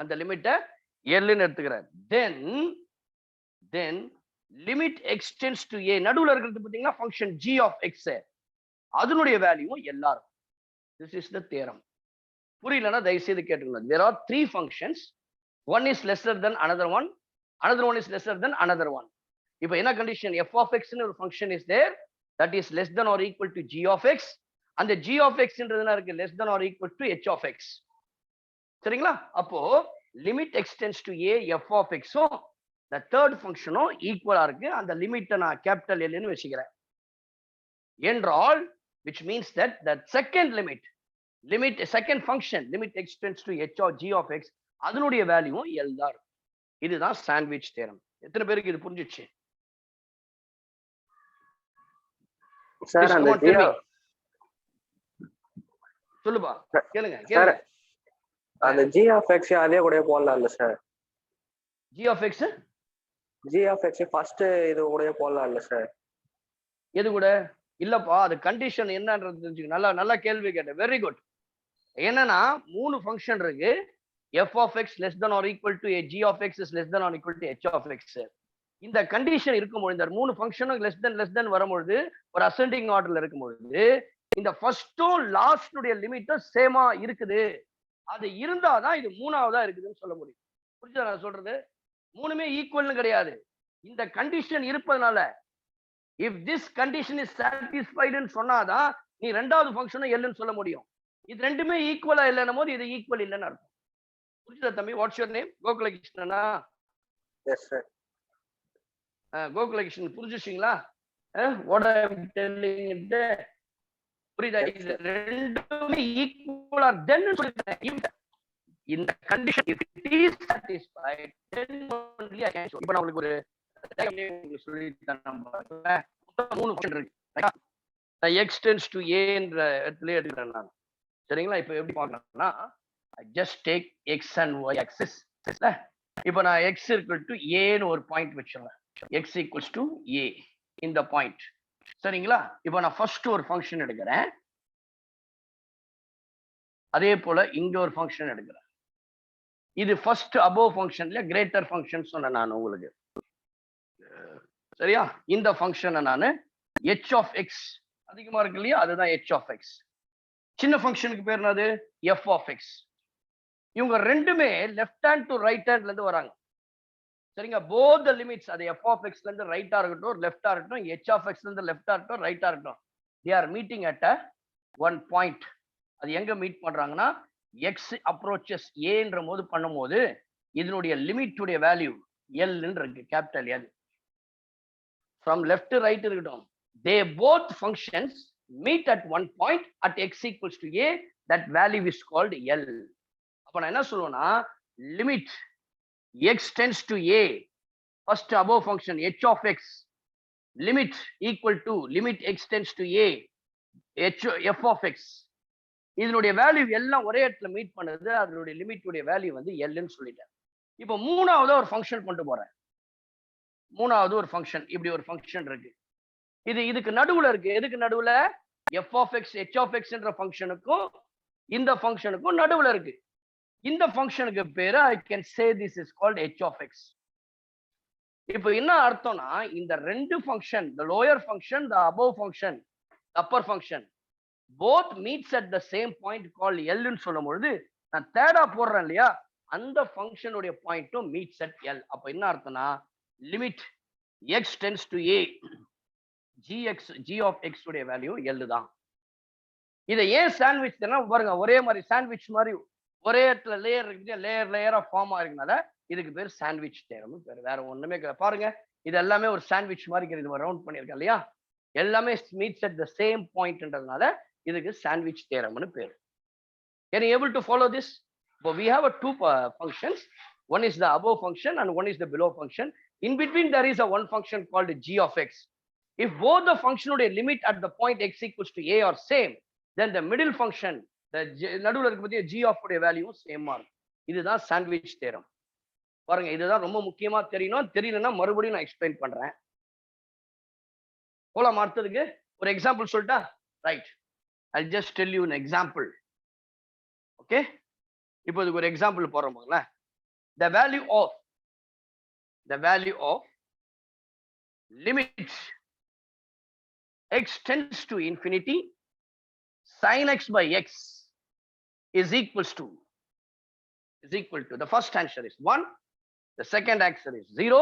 அந்த லிமிட்டை எல்லுன்னு எடுத்துக்கிறேன். then limit extends to a நடுவுல இருக்கிறது பாத்தீங்கன்னா ஃபங்க்ஷன் g of x, அதனுடைய வேல்யூவும் எல்லாரும். this is the theorem. புரியலன்னா தயவு செய்து கேட்டுக்கணும். there are three functions, one is lesser than another one is lesser than another one. இப்போ என்ன கண்டிஷன், f of x ன்னு ஒரு function is there that is less than or equal to g of x. அந்த g of x ன்றதுனா இருக்கு less than or equal to h of x. சரிங்களா? அப்போ limit extends to a f of x the third functionம் ஈக்குவலா இருக்கு. அந்த லிமிட்டை நான் capital L ன்னு வச்சுக்கிறேன் என்றால் which means that the second second function limit extends to h or g of x அதனுடைய வேல்யூவும் எல் தான். இதுதான் சாண்ட்விச் தியரம். எத்தனை பேருக்கு இது புரிஞ்சிச்சு? சார் அந்த சொல்லுப்பா, கேளுங்க. அந்த g of x அதே கூட போடலாம்ல sir? g of x first இது கூட போடலாம்ல சார்? எது கூட இல்லப்பா, அது கண்டிஷன் என்னன்றது தெரிஞ்சுக்க. நல்லா கேள்வி கேட்டேன், வெரி குட். என்னன்னா மூணு ஃபங்க்ஷன் இருக்கு, f of x less than or equal to a g of x is less than or equal to h of x. இந்த கண்டிஷன் இருக்கும்போது இந்த மூணு ஃபங்க்ஷனும் லெஸ் தென் வரும்பொழுது ஒரு அசெண்டிங் ஆர்டர்ல இருக்கும்பொழுது இந்த ஃபர்ஸ்டும் லாஸ்டுடைய லிமிட்டும் சேமா இருக்குது. அது இருந்தாதான் இது மூணாவதா இருக்குதுன்னு சொல்ல முடியும். புரிஞ்சா நான் சொல்றது? மூணுமே ஈக்குவல்னு கிடையாது. இந்த கண்டிஷன் இருப்பதனால if this condition is satisfied ன்னு சொன்னாதான் நீ ரெண்டாவது ஃபங்க்ஷனும் எல்லுன்னு சொல்ல முடியும். இது ரெண்டுமே ஈக்குவலா இல்லைன்னும் போது இது ஈக்குவல் இல்லைன்னு அர்த்தம். புரியுதா தம்பி? What's your name? கோகுலகிருஷ்ணனா? Yes sir. கோகுலகிருஷ்ணன் புரிஞ்சுச்சிங்களா? What I am telling it புரியுதா? இது ரெண்டுமே ஈக்குவலா தென் சொல்லிட்டேன். இந்த condition if it is satisfied then only I can show. இப்போ நான் உங்களுக்கு ஒரு சொல்லிட்டேன். நம்ம மூணு ஃபங்க்ஷன் இருக்கு. நான் x tends to a என்ற இடத்துல எடுக்கிறேன் நான். சரிங்களா? இப்போ எப்படி பார்க்கலாம்னா I just take x and y axis. இப்போ நான் x equal to a ன்னு ஒரு பாயிண்ட் வச்சிருவேன். x equals to a இந்த பாயிண்ட். சரிங்களா? இப்போ நான் ஃபர்ஸ்ட் ஒரு ஃபங்க்ஷன் எடுக்கிறேன். அதே போல இங்க ஒரு ஃபங்க்ஷன் எடுக்கிறேன். இது ஃபர்ஸ்ட் அபோவ் ஃபங்க்ஷன்ல கிரேட்டர் ஃபங்க்ஷன் சொன்னேன் நான் உங்களுக்கு. சரியா? இந்த ஃபங்க்ஷனை நான் h of x அதிகமா இருக்கு இல்லையா, அதுதான் h of x. சின்ன ஃபங்க்ஷனுக்கு பேர் என்னது? f of x. இவங்க ரெண்டுமே லெஃப்ட் ஹேண்ட் டு ரைட் ஹேண்ட்ல இருந்து வராங்க. சரிங்க? போத் த லிமிட்ஸ், அது f of x ல இருந்து ரைட்டா இருக்கட்டும், லெஃப்டா இருக்கட்டும், h of x ல இருந்து லெஃப்டா இருக்கட்டும், ரைட்டா இருக்கட்டும், they are meeting at a one point. அது எங்க மீட் பண்றாங்கன்னா x approaches a என்ற போது பண்ணும்போது இதனுடைய லிமிட் உடைய வேல்யூ l ன்னு இருக்கு, capital L. from left to right இருக்கட்டும், they both functions meet at one point at x equals to a, that value is called L. அப்ப நான் என்ன சொல்லுவேன்னா limit x tends to a, first above function h of x, limit equal to limit x tends to a f of x, இதனுடைய value எல்லாம் ஒரே இடத்துல meet பண்ணுது, அதனுடைய லிமிட் உடைய வேல்யூ வந்து L ன்னு சொல்லிட்டேன். இப்போ மூணாவது ஒரு ஃபங்க்ஷன் கொண்டு போறேன். மூணாவது ஒரு ஃபங்க்ஷன், இப்படி ஒரு ஃபங்க்ஷன் இருக்கு. இதுக்கு நடுவுல இருக்கு. எதுக்கு நடுவுல? f of x h of x என்ற ஃபங்க்ஷனுக்கும் இந்த ஃபங்க்ஷனுக்கும் நடுவுல இருக்கு. இந்த ஃபங்க்ஷனுக்கு பேரு I can say this is called h of x. இப்போ என்ன அர்த்தம்னா இந்த ரெண்டு function, the lower function, the above function, upper function, both meets at the same point called L ன்னு சொல்லும்போது நான் தேர்டா போடுறேன் இல்லையா, அந்த ஃபங்க்ஷன் உடைய பாயிண்ட்டும் மீட்ஸ் அட் L. அப்ப என்ன அர்த்தம்னா limit x tends to a, g of x உடைய வேல்யூ L தான். இதை ஏன் சாண்ட்விச் பாருங்க, ஒரே மாதிரி சாண்ட்விச் மாதிரி ஒரே இடத்துல லேயர் இருக்கு, லேயரா ஃபார்ம் ஆயிருக்கனால இதுக்கு பேர் சாண்ட்விச் தேரம் பேர். வேற ஒண்ணுமே பாருங்க, இது எல்லாமே ஒரு சாண்ட்விச் மாதிரி இது ரவுண்ட் பண்ணிருக்கேன் இல்லையா, எல்லாமே மீட்ஸ் அட் த சேம் பாயிண்ட்ன்றதுனால இதுக்கு சாண்ட்விச் தேரம்னு பேர். Can you able to follow this? So we have two functions. One is the above function and one is the below function. In between there is a one function called g of x. If both the function limit at the point x equals to a are same, then the middle function, the நடுவுல இருக்க பத்திய g of உடைய value same ஆ இருக்கும். இதுதான் sandwich theorem. பாருங்க, இதுதான் ரொம்ப முக்கியமா தெரியணும். தெரியலன்னா மறுபடியும் நான் எக்ஸ்பிளைன் பண்றேன். போலாம் அடுத்ததுக்கு. ஒரு எக்ஸாம்பிள் சொல்லிட்டா? Right, I'll just tell you an example. Okay, இப்போ இதுக்கு ஒரு example போறோம்ல. the value of limit x tends to infinity sin x by x is equal to the first answer is 1, the second answer is 0,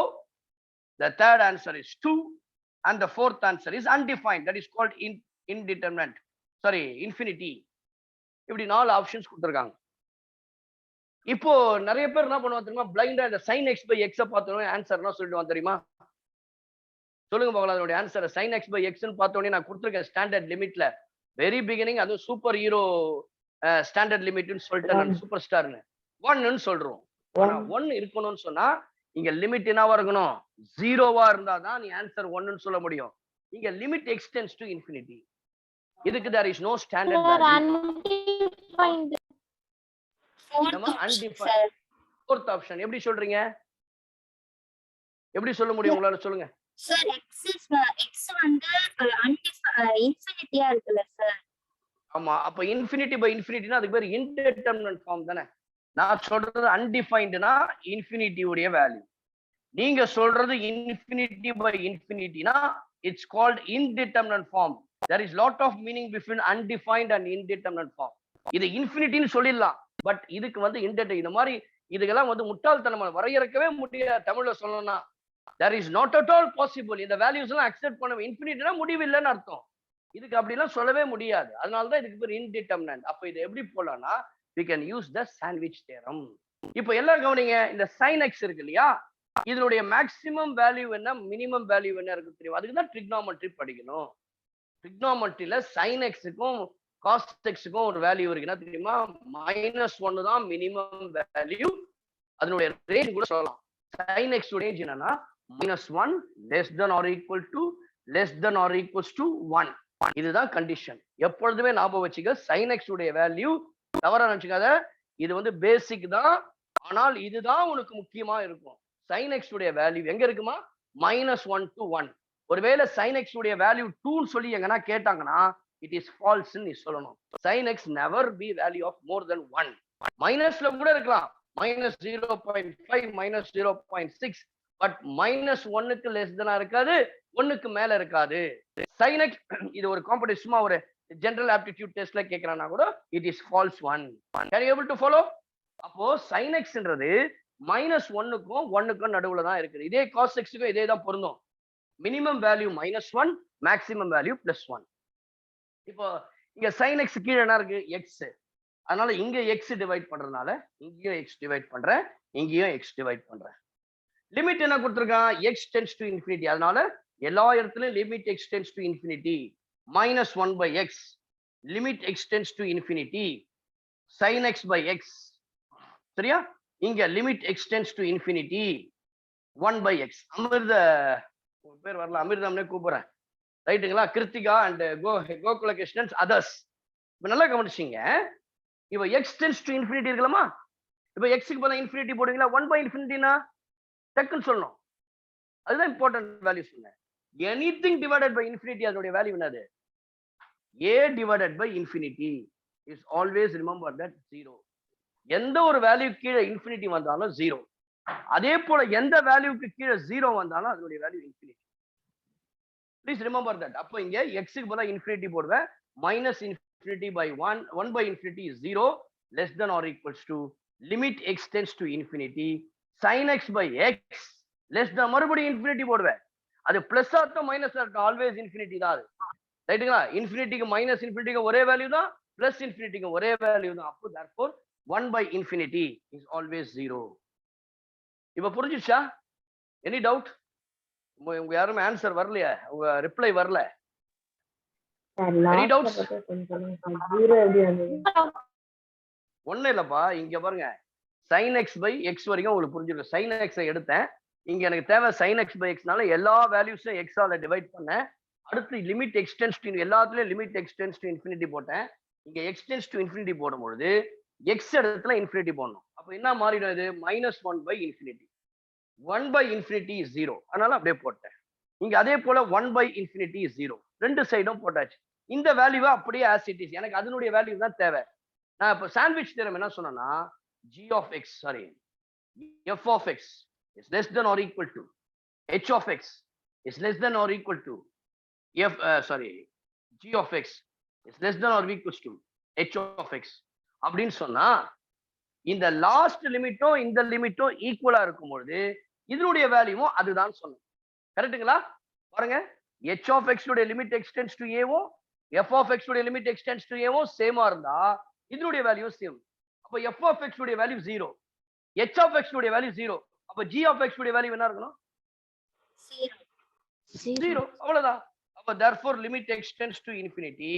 the third answer is 2, and the fourth answer is undefined, that is called indeterminate, infinity. இப்படி 4 options கொடுத்திருக்காங்க. இப்போ நிறைய பேர் என்ன பண்ணுவாங்க தெரியுமா, பிளைண்டா இந்த sin x by x பார்த்தோன்னே ஆன்சர் என்ன சொல்லிடுவாங்க தெரியுமா? சொல்லுங்க பார்க்கலாம். அதனுடைய answer sin x by x ன்னு பார்த்தோன்னே நான் கொடுத்துருக்கேன் ஸ்டாண்டர்ட் லிமிட்ல வெரி பிகினிங், அது சூப்பர் ஹீரோ ஸ்டாண்டர்ட் லிமிட்னு சொல்லிட்டு நான் சூப்பர் ஸ்டார்னு 1ன்னு சொல்றோம். ஆனா 1 இருக்கணும்னு சொன்னா இங்க லிமிட் என்னவா இருக்கணும்? 0வா இருந்தாதான் நீ ஆன்சர் 1ன்னு சொல்ல முடியும். இங்க limit x tends to infinity. இதுக்கு there is no standard value. Undefined. Fourth option எப்படி சொல்றீங்க? எப்படி சொல்ல முடியும் உங்களால? சொல்லுங்க சார். x வந்து இன்ஃபினிட்டியா இருக்குல்ல சார்? ஆமா, அப்ப இன்ஃபினிட்டி பை இன்ஃபினிட்டினா அதுக்கு பேர் இன்டெர்மினன்ட் ஃபார்ம் தானே. நான் சொல்றது அன்டிஃபைன்ட்னா இன்ஃபினிட்டி உடைய வேல்யூ. நீங்க சொல்றது இன்ஃபினிட்டி பை இன்ஃபினிட்டினா it's called indeterminate form. there is lot of meaning between undefined and indeterminate form. இது இன்ஃபினிட்டின்னு சொல்லிடலாம், பட் இதுக்கு வந்து இன்டெர்மினேட், இந்த மாதிரி இதுக்கெல்லாம் வந்து முட்டாள்தனமா வரையறுக்கவே முடியாது. தமிழ்ல சொல்லணும்னா there is not at all possible. இந்த வேல்யூஸ் எல்லாம் அக்செப்ட் பண்ண இன்ஃபினிட்டினா முடிவு இல்லைன்னு அர்த்தம். இதுக்கு அப்படிலாம் சொல்லவே முடியாது. அதனால தான் இதுக்கு பேர் இன்டிட்டர்மினன்ட். அப்ப இது எப்படி போலாம்னா we can use the sandwich theorem. இப்ப எல்லாம் கவனிங்க, இந்த sin x இருக்கு இல்லையா, இதனுடைய மேக்ஸிமம் வேல்யூ என்ன, மினிமம் வேல்யூ என்ன இருக்கு தெரியும். அதுக்கு தான் ட்ரிக்னாமெட்ரி படிக்கணும். ட்ரிக்னாமெட்ரியில sin x-க்கும் cos x-க்கும் ஒரு வேல்யூ இருக்குன்னா தெரியுமா, -1 தான் மினிமம் வேல்யூ. அதனுடைய ரேஞ்ச் கூட சொல்லலாம். sin x ரேஞ்ச் என்னன்னா -1 less than or equal to less than or equals to 1. இதுதான் கண்டிஷன். எப்பொழுதுமே ஞாபகம் வச்சுக்க, sin x உடைய வேல்யூ தவறா நினைச்சுக்காத. இது வந்து பேசிக் தான், ஆனால் இதுதான் உனக்கு முக்கியமா இருக்கும். sin x உடைய வேல்யூ எங்க இருக்குமா, -1 to 1. ஒருவேளை sin x உடைய வேல்யூ 2 சொல்லி எங்கன்னா கேட்டாங்கன்னா இட் இஸ் ஃபால்ஸ் நீ சொல்லணும். sin x never be value of more than 1. மைனஸ்ல கூட இருக்கலாம், -0.5 -0.6, பட் -1க்கு லெஸ் தானா இருக்காது, 1க்கு மேல இருக்காது. sin x இது ஒரு காம்படிஷன், சும்மா ஒரு ஜெனரல் ஆப்டிடியூட் டெஸ்ட்ல கேக்குறானா கூட it is false 1. Can you able to follow? அப்போ sin xன்றது -1க்கும் 1க்கும் நடுவுல தான் இருக்குது. இதே cos x-க்கும் இதே தான் பொருந்தும். Minimum value -1, maximum value +1. இப்போ இங்க sin x கீழே என்ன இருக்கு, x. அதனால இங்க x டிவைட் பண்றதுனால இங்கேயும் x டிவைட் பண்றேன், இங்கேயும் x டிவைட் பண்றேன். லிமிட் என்ன கொடுத்திருக்கான், x tends to infinity. அதனால எல்லா இடத்துலயும் limit x tends to infinity. -1/x limit x tends to infinity. sin x by x. சரியா? இங்க limit x tends to infinity 1/x. அமிர்த பேர் வரல, அமிர்தம்னே கூப்பிடுறேன், ரைட்டுங்களா? Krithika and Gokula Krishnans others. இப்ப நல்லா கவனிச்சிங்க, இப்ப x tends to infinity இருக்கலாமா, இப்ப x-க்கு பதிலா இன்ஃபினிட்டி போடுவீங்களா, 1/infinity-னா டக்குன்னு சொல்லணும். அதுதான் இம்பார்ட்டன்ட் வேல்யூ சொன்னேன். எனிதிங் டிவைடட் பை இன்ஃபினிட்டி அதோட வேல்யூ என்னது, a divided by infinity is always remember that 0. எந்த ஒரு வேல்யூ கீழே இன்ஃபினிட்டி வந்தாலும் 0. அதே போல எந்த வேல்யூக்கு கீழே 0 வந்தாலும் அதோட value infinity. Please remember that. அப்போ இங்க x-க்கு பதிலா இன்ஃபினிட்டி போடுவேன், -infinity by 1/infinity is 0 less than or equals to limit x tends to infinity sin x by x less than, மறுபடியும் இன்ஃபினிட்டி போடுவேன். அது பிளஸ் ஆகட்டும் மைனஸ் ஆகட்டும் ஆல்வேஸ் இன்ஃபினிட்டி தான் அது, ரைட்டுங்களா? இன்ஃபினிட்டிக்கு -infinity ஒரே வேல்யூ தான், +infinity ஒரே வேல்யூ தான். அப்போ therefore 1/infinity is always 0. இப்ப புரிஞ்சிச்சா? Any doubt? உங்க யாருமே ஆன்சர் வரலையா, உங்க ரிப்ளை வரல? Any doubts? ஒண்ணு இல்லப்பா, இங்க பாருங்க, sin x by x வரைக்கும் உங்களுக்கு புரிஞ்சிருக்கும். sin x எடுத்தேன், இங்க எனக்கு தேவை sin x by x-னால எல்லா வேல்யூஸும் x ஆல டிவைட் பண்ணேன். அடுத்து லிமிட் x tends to, எல்லாத்துலயும் limit x tends to infinity போட்டேன். இங்க x tends to infinity போடும்பொழுது x இடத்துல இன்ஃபினிட்டி போடணும். அப்ப என்ன மாறிடும், இது -1/infinity. 1/infinity is 0. அதனால அப்படியே போட்டேன். இங்க அதே போல 1/infinity is 0. ரெண்டு சைடும் போட்டாச்சு. இந்த வேல்யூவை அப்படியே as it is, எனக்கு அதனுடைய வேல்யூ தான் தேவை. நான் இப்ப சாண்ட்விச் தியரம் என்ன சொன்னேன்னா, g of x, sorry, f of x is less than or equal to h of x is less than or equal to g of x is less than or equals to h of x அப்படின்னு சொன்னா, இந்த last லிமிட்டும் இந்த லிமிட்டும் ஈக்குவலா இருக்கும்பொழுது இதனுடைய வேல்யூவும் அதுதான் சொன்னோம். கரெக்ட்டுங்களா? பாருங்க, h of x உடைய limit x tends to a வும் f of x உடைய limit x tends to a வும் சேமா இருந்தா இதனுடைய வேல்யூ சேம். அப்ப f of x உடைய வேல்யூ 0, h of x உடைய வேல்யூ 0. அப்ப g of x உடைய வேல்யூ என்ன இருக்கணும், 0. அவ்வளவுதான். அப்ப therefore limit x tends to infinity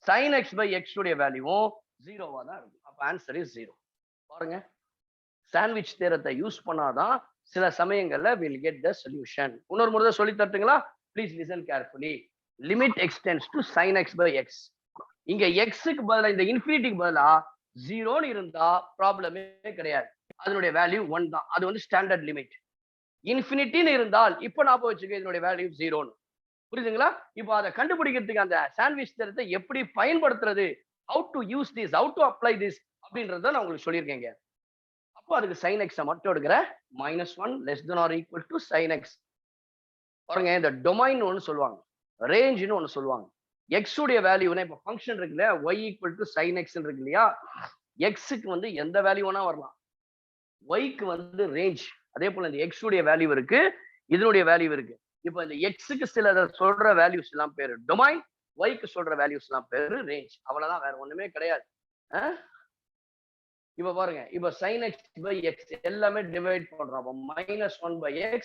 sin x by x உடைய வேல்யூவும் 0வா தான் இருக்கும். அப்ப ஆன்சர் இஸ் 0. பாருங்க, சாண்ட்விச் தியரத்தை யூஸ் பண்ணாதான் சில சமயங்கள்ல we'll get the solution. இன்னொரு முறை சொல்லி தரட்டுங்களா? Please listen carefully. Limit x tends to sin x by x. இங்க x-க்கு பதிலா இந்த இன்ஃபினிட்டிக்கு பதிலா 0ன்னு இருந்தா ப்ராப்ளமே கிடையாது, அதனுடைய வேல்யூ 1 தான். அது வந்து ஸ்டாண்டர்ட் லிமிட். இன்ஃபினிட்டின்னு இருந்தால் இப்ப ஞாபகம் வச்சுக்க, இதனுடைய வேல்யூ 0ன்னு. புரியுதுங்களா? இப்போ அதை கண்டுபிடிக்கிறதுக்கு அந்த சாண்ட்விச் தியரத்தை எப்படி பயன்படுத்துறது, how to use this, how to apply this அப்படின்றத நான் உங்களுக்கு சொல்லியிருக்கேங்க. அப்போ அதுக்கு sin x மட்டும் எடுக்கிற, -1 less than or equal to sin x. பாருங்க, இந்த டொமைன் ஒன்னு சொல்லுவாங்க, ரேஞ்ச்னு ஒன்னு சொல்லுவாங்க. x உடைய வேல்யூனா, இப்ப ஃபங்க்ஷன் இருக்குல்ல, y equal to sin x இருக்கு இல்லையா, x-க்கு வந்து எந்த வேல்யூ வேணா வரலாம், y-க்கு வந்து ரேஞ்ச். அதே போல இந்த x உடைய வேல்யூ இருக்கு, இதனுடைய வேல்யூ இருக்கு. இப்போ இந்த x-க்கு சில சொல்ற வேல்யூஸ் எல்லாம் பேரு டொமைன், y-க்கு சொல்ற வேல்யூஸ் எல்லாம் பேரு ரேஞ்ச். அவ்வளவுதான், வேற ஒண்ணுமே கிடையாது. இப்ப பாருங்க, இப்ப sin x by x எல்லாமே டிவைட் பண்றோம். அப்ப -1 by x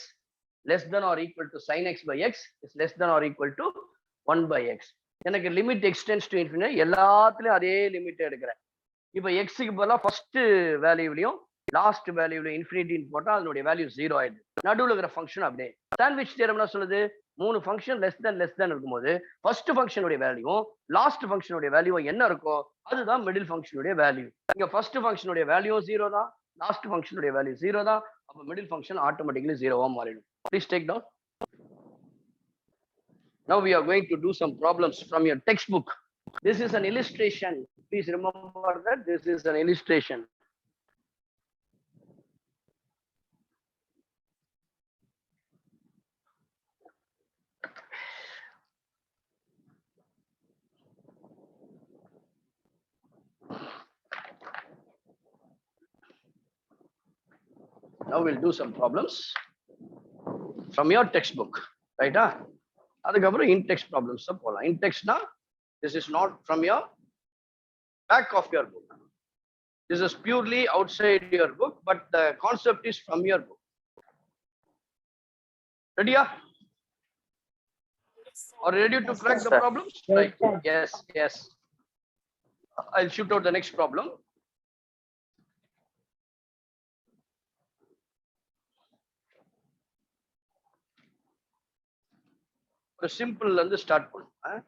less than or equal to sin x by x is less than or equal to 1 by x. எனக்கு லிமிட் எக்ஸ்டென்ஸ் டு இன்ஃபினிட்டி, எல்லாத்துலயும் அதே லிமிட் எடுக்கிறேன். இப்ப எக்ஸுக்கு பதிலா ஃபர்ஸ்ட் வேல்யூலையும் லாஸ்ட் வேல்யூலையும் இன்ஃபினிட்டின்னு போட்டா அதனுடைய வேல்யூ 0 ஆயிடுது. நடுவில் இருக்கிற ஃபங்க்ஷன் அப்படியே. சாண்ட்விச் தியரம் என்ன சொல்லுது? 3 ஃபங்க்ஷன் லெஸ் தென் இருக்கும்போது ஃபர்ஸ்ட் ஃபங்க்ஷனுடைய வேல்யூவும் லாஸ்ட் ஃபங்க்ஷனுடைய வேல்யூவும் என்ன இருக்கோ அதுதான் மிடில் ஃபங்க்ஷனுடைய வேல்யூ. இங்க ஃபர்ஸ்ட் ஃபங்க்ஷனுடைய வேல்யூ 0 தான், லாஸ்ட் ஃபங்க்ஷனுடைய வேல்யூ 0 தான். அப்ப மிடில் ஃபங்க்ஷன் ஆட்டோமேட்டிக்கலி 0வா மாறிடும். Please take down. Now we are going to do some problems from your textbook. This is an illustration. Please remember that this is an illustration. Now we'll do some problems from your textbook, right? அதுக்கப்புறம் இன்டெக்ஸ்ட் problems போகலாம். இன்டெக்ஸ்ட்னா this is not from your back of your book. This is purely outside your book, but the concept is from your book. Ready? Are you ready to crack the problems? Right. Yes. I'll shoot out the next problem. ஒரு சிம்பிள்ல இருந்து start பண்ணுங்க.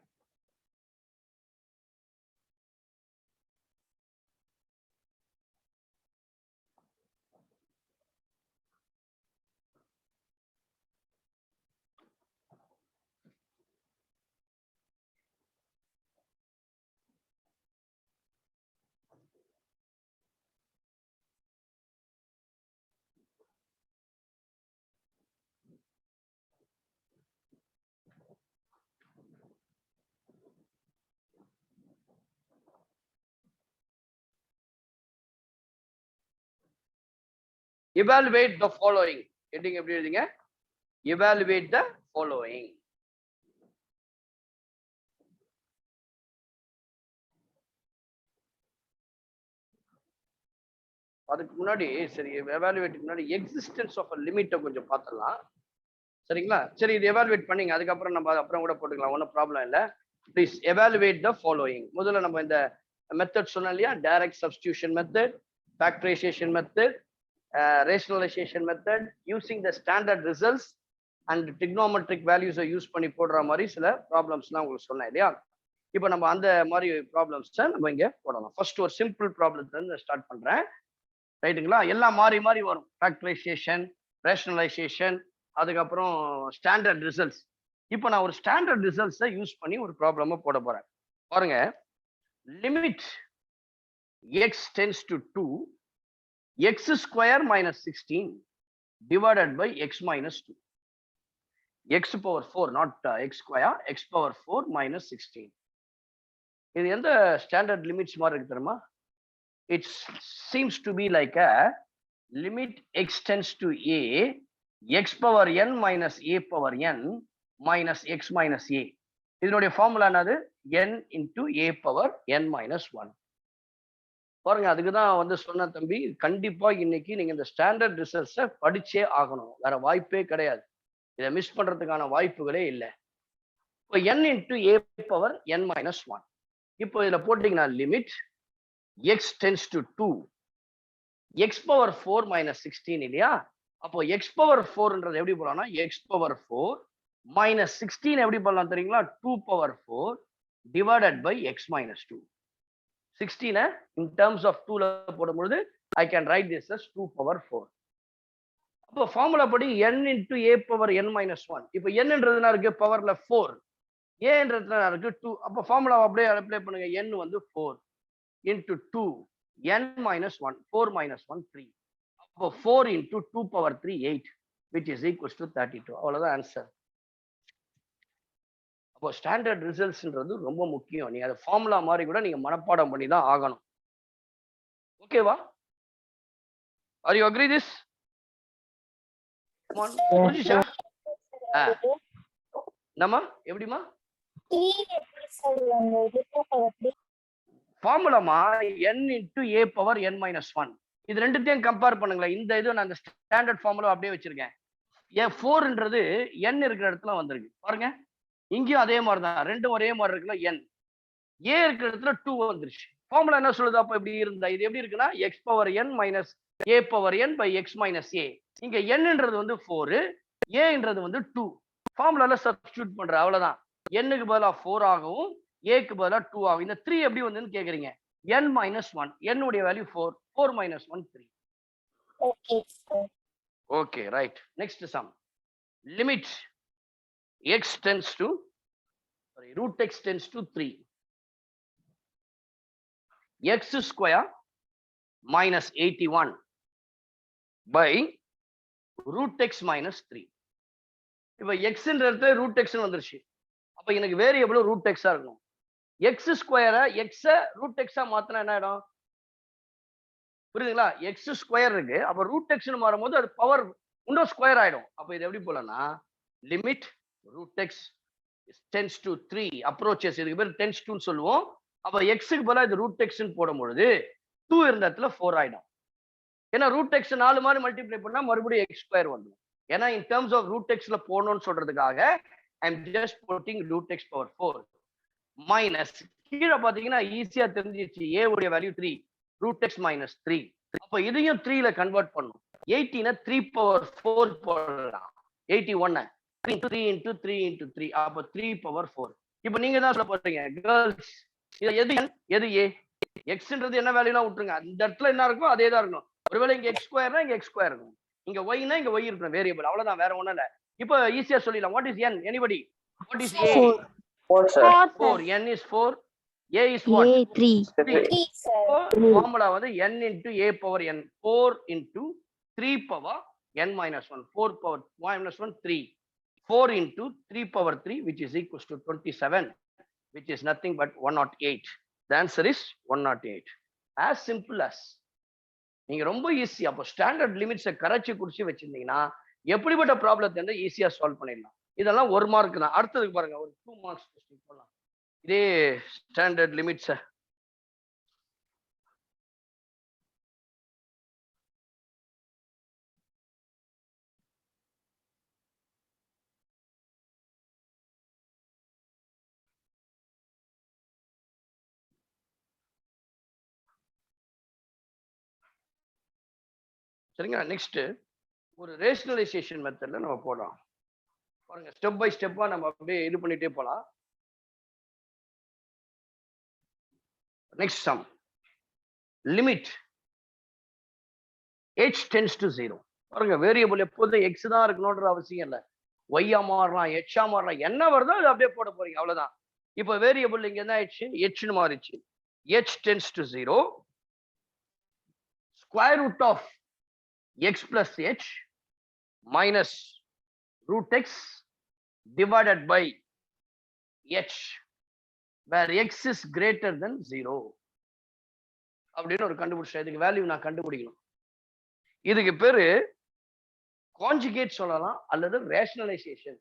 Evaluate the following. Heading எப்படி எழுதுங்க? Evaluate the following. அதுக்கு முன்னாடி சரி, எவாலுவேட்டுக்கு முன்னாடி existence of a லிமிட்டை கொஞ்சம் பார்த்துடலாம். சரிங்களா? சரி, இது எவாலுவேட் பண்ணீங்க, அதுக்கப்புறம் நம்ம அப்புறம் கூட போட்டுக்கலாம், ஒன்றும் ப்ராப்ளம் இல்லை. Please evaluate the following. முதல்ல நம்ம இந்த மெத்தட் சொன்னோம் இல்லையா? Direct substitution method, factorisation method, rationalization method, using the standard results and trigonometric values use பண்ணி போடுற மாதிரி சில ப்ராப்ளம்ஸ்லாம் உங்களுக்கு சொன்னேன் இல்லையா? இப்போ நம்ம அந்த மாதிரி ப்ராப்ளம்ஸை நம்ம இங்கே போடலாம். ஃபர்ஸ்ட் ஒரு சிம்பிள் ப்ராப்ளத்துல இருந்து ஸ்டார்ட் பண்றேன், ரைட்டுங்களா? எல்லாம் மாறி மாறி வரும். ஃபேக்டரைசேஷன், ரேஷனலைசேஷன், அதுக்கப்புறம் ஸ்டாண்டர்ட் ரிசல்ட்ஸ். இப்போ நான் ஒரு ஸ்டாண்டர்ட் ரிசல்ட்ஸை யூஸ் பண்ணி ஒரு ப்ராப்ளமை போட போறேன். பாருங்க, limit x tends to 2, x square minus 16 divided by x minus 2. X power 4, not x square, x power 4 minus 16. இது எந்த ஸ்டாண்டர்ட் லிமிட்ஸ் மாதிரி இருக்கு தெரியுமா? It seems to be like a limit x tends to a, x power n minus a power n minus x minus a. இதனுடைய formula என்னது? n into a power n minus 1. பாருங்க, அதுக்கு தான் வந்து சொன்ன தம்பி, கண்டிப்பா இன்னைக்கு நீங்க இந்த ஸ்டாண்டர்ட் ரிசல்ட்ஸை படிச்சே ஆகணும், வேற வாய்ப்பே கிடையாது. இதை மிஸ் பண்றதுக்கான வாய்ப்புகளே இல்லை. இப்போ n into a power n minus 1. இப்போ இதுல போட்டீங்கன்னா limit x tends to 2, x power 4 minus 16 இல்லையா? அப்போ x power 4ன்றது எப்படி போடலாம்னா x power 4 minus 16 எப்படி பண்ணலாம் தெரியுங்களா? 2 power 4 divided by x minus 2. 16 in terms of 2ல போடும்போது I can write this as 2 power 4. அப்போ ஃபார்முலா படி n into a power n minus 1. இப்போ n ன்றதுனா இருக்கு பவர்ல 4, a ன்றதுனா இருக்கு 2. அப்போ ஃபார்முலா அப்படியே அப்ளை பண்ணுங்க. n வந்து 4 into 2 n minus 1, 4 minus 1 3. அப்போ 4 into 2 power 3 8, which is equals to 32. அவ்வளவுதான் ஆன்சர். அப்போ ஸ்டாண்டர்ட் ரிசல்ட்ஸ்ன்றது ரொம்ப முக்கியம். நீங்க அதை ஃபார்முலா மாதிரி கூட நீங்க மனப்பாடம் பண்ணி தான் ஆகணும். ஓகேவா? Are you agree this? புரிஞ்சுச்சா? நம்ம எப்படிமா ஃபார்முலாமா n into a power n minus 1. இது ரெண்டுத்தையும் கம்பேர் பண்ணுங்களேன். இந்த இது நான் அந்த ஸ்டாண்டர்ட் ஃபார்முலா அப்படியே வச்சிருக்கேன். 4ன்றது n இருக்கிற இடத்துல வந்திருக்கு பாருங்க. இங்கேயும் அதே மாதிரி தான், ரெண்டும் ஒரே மாதிரி இருக்குல்ல. n a இருக்கிற இடத்துல 2 வந்துருச்சு. ஃபார்முலா என்ன சொல்லுது? அப்ப இப்படி இருந்தா இது எப்படி இருக்குன்னா x power n minus a power n by x minus a. இங்க n-ன்றது வந்து 4, a-ன்றது வந்து 2. ஃபார்முலால சப்ஸ்டிட்யூட் பண்ற அவ்வளவுதான். n-க்கு பதிலா 4 ஆகவும் a-க்கு பதிலா 2 ஆகும். இந்த 3 எப்படி வந்ததுன்னு கேக்குறீங்க. n minus 1, n உடைய value 4, 4 minus 1 3. Okay, sir. Okay, right. Next sum. Limit x tends to, sorry, root x tends to 3. X square minus 81 by root x minus 3. இப்ப x-ன்ற இடத்துல root x வந்துருச்சு. அப்ப எனக்கு வேரியபிள் root x ஆ இருக்கும். x ஸ்கொயரை x root x ஆ மாத்தினா என்ன ஆயிடும்? புரியுதுங்களா? x ஸ்கொயர் இருக்கு, அப்ப root x ன்னு மாறும்போது அது பவர் இன்னும் ஸ்கொயர் ஆயிடும். அப்ப இது எப்படி போலனா limit root x tends to 3 approaches, இதுக்கு பேர் tends to ன்னு சொல்லுவோம். அப்ப x-க்கு பதிலா இது root x ன்னு போடும்பொழுது 2 இருந்த இடத்துல 4 ஆயிடும். ஏன்னா root x 4 மாதிரி மல்டிப்ளை பண்ணா மறுபடியும் x ஸ்கொயர் வந்துடும். ஏன்னா in terms of root x ல போடணும்னு சொல்றதுக்காக I am just putting root x power 4 minus கீழே பாத்தீங்கன்னா ஈஸியா தெரிஞ்சிச்சு a உடைய வேல்யூ 3, root x minus 3. அப்ப இதையும் 3 ல கன்வெர்ட் பண்ணும். 18 3 power 4 போடலாம். 81 3 into 3 into 3, அப்ப 3 power 4. இப்போ நீங்க தான் சொல்ல போறீங்க கேர்ள்ஸ், இது எது n எது a? x-ன்றது என்ன வேல்யூனா விட்டுருங்க, அந்த இடத்துல என்ன இருக்கும் அதே தான் இருக்கும். ஒருவேளை இங்க x ஸ்கொயர்னா இங்க x ஸ்கொயர் இருக்கும், இங்க y-னா இங்க y இருக்கும் வேரியபிள், அவ்வளவுதான், வேற ஒண்ணும் இல்ல. இப்போ ஈஸியா சொல்லிடலாம். What is n? Anybody? What is a? 4 sir. 4. n is 4, a is what? A 3. 3. 3, sir. Formula வந்து n into a power n, 4 into 3 power n minus 1, 4 power minus 1 3, 4 into 3 power 3, which is equals to 27, which is nothing but 108. The answer is 108. As simple as. நீங்க ரொம்ப easy. அப்போ standard லிமிட்ஸை கரைச்சி குடிச்சு வச்சிருந்தீங்கன்னா எப்படிப்பட்ட ப்ராப்ளத்தை ஈஸியா சால்வ் பண்ணிடலாம். இதெல்லாம் 1 மார்க் தான். அடுத்ததுக்கு பாருங்க, ஒரு 2 மார்க்ஸ் கொஸ்டின் போடலாம். இதே ஸ்டாண்டர்ட் லிமிட்ஸை சரிங்களா. நெக்ஸ்ட் ஒரு ரேஷனலைசேஷன் மெத்தட்ல நம்ம போடலாம். பாருங்க, ஸ்டெப் பை ஸ்டெப்பா நம்ம அப்படியே இது பண்ணிட்டே போலாம். Next sum. Limit h tends to 0. பாருங்க, வேரியபிள் எப்போதும் x தான் இருக்கணும்ன்ற அவசியம் இல்லை. y ஆ மாறலாம், h ஆ மாறலாம், என்ன வருதோ அது அப்படியே போட போறீங்க, அவ்வளவுதான். இப்போ வேரியபிள் இங்க என்ன ஆயிடுச்சு? h ன்னு மாறிடுச்சு. h tends to 0, square root of x plus h minus root x divided by h, where x is greater than 0. அப்படின்னு ஒரு கண்டுபிடிச்சா இதுக்கு வேல்யூ நான் கண்டுபிடிக்கணும். இதுக்கு பேரு கான்ஜுகேட் சொல்லலாம் அல்லது ரேஷனலைசேஷன்.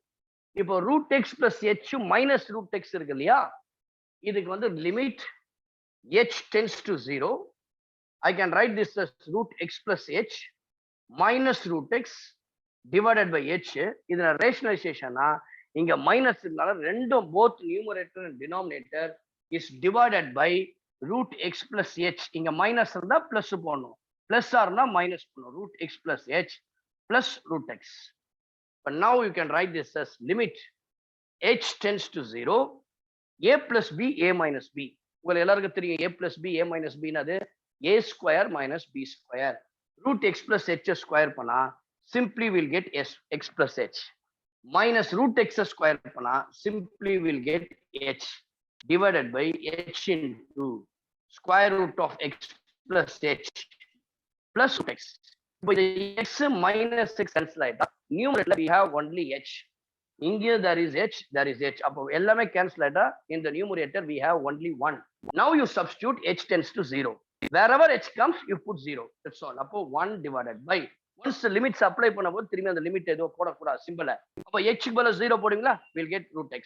இப்போ root x plus h minus root x இருக்கு இல்லையா, இதுக்கு வந்து limit h tends to 0. I can write this as root x plus h minus root x divided by h. இதுல ரேஷனலைசேஷனா இங்க மைனஸ் இருந்தால ரெண்டும் both numerator and denominator is divided by root x plus h. இங்க minus இருந்தா plus போடணும், plus இருந்தா minus பண்ணணும். root x plus h plus root x. But now you can write this as limit h tends to 0, a plus b, a minus b. உங்களுக்கு எல்லாருக்கும் தெரியும் a plus b, a minus b னது a square minus b square. root x plus h square பண்ணா simply will get x plus h minus root x square பண்ணா simply will get h divided by h into square root of x plus h plus root x. இப்போ x minus x cancel ஆயிட்டா numerator we have only h. இங்கே there is h, there is h. அப்போ எல்லாமே cancel ஆயிட்டா in the numerator we have only 1. Now you substitute h tends to 0. Wherever h comes you put 0. That's all. அப்போ 1 divided by, once the limits apply பண்ணும்போது திரும்பி அந்த limit ஏதோ போடக்கூடாது சிம்பிள. அப்போ h க்கு பதிலா 0 போடுவீங்களா, we'll get root x.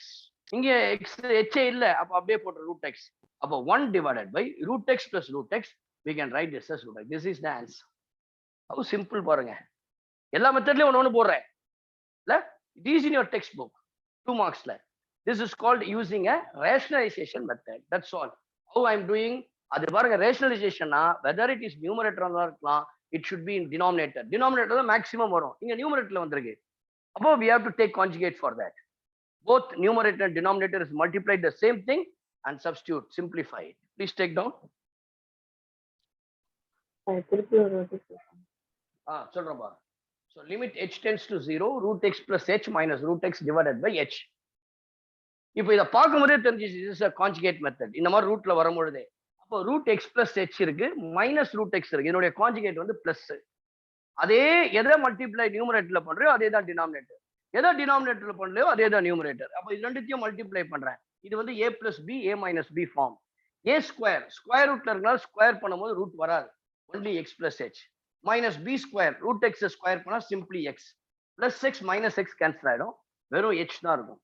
இங்க x h இல்ல, அப்போ அப்படியே போட்டு root x. அப்போ 1 divided by root x plus root x, we can write this as root x. This is the answer. How simple பாருங்க. எல்லா மெத்தட்லயும் ஒன்று போடுறேன் இல்ல, it is in your textbook 2 marksல. This is called using a rationalization method. That's all. How I am doing, அது பாருங்க rationalizationனா whether it is numerator இருக்கலாம், it should be in denominator. Denominator தான் maximum வரும், இங்க numeratorல வந்திருக்கு. அப்போ we have to take conjugate for that. Both numerator and denominator is multiplied the same thing and substitute, simplify it. Please take down. சொல்றேன் பாருங்க. So limit h tends to 0, root x plus h minus root x divided by h. இப்போ இதை பார்க்கும்போதே தெரிஞ்சிச்சு, this is a conjugate method. இந்த மாதிரி ரூட்ல வரும்பொழுதே அப்போ root x plus h இருக்கு, minus root x இருக்கு, இதனுடைய கான்ஜுகேட் வந்து பிளஸ். அதே எதை மல்டிப்ளை நியூமரேட்டர்ல பண்றோ அதே தான் டினாமினேட்டர், எதை டினாமினேட்டர்ல பண்ணலையோ அதே தான் நியூமரேட்டர். அப்போ இது ரெண்டுத்தையும் மல்டிப்ளை பண்றேன். இது வந்து a plus b, a minus b form. a square square ரூட்ல இருக்கனால ஸ்கொயர் பண்ணும்போது ரூட் வராது, only x plus h. minus b square root x square பண்ணா simply x plus x minus x cancel ஆயிடும், வெறும் h தான் இருக்கும்.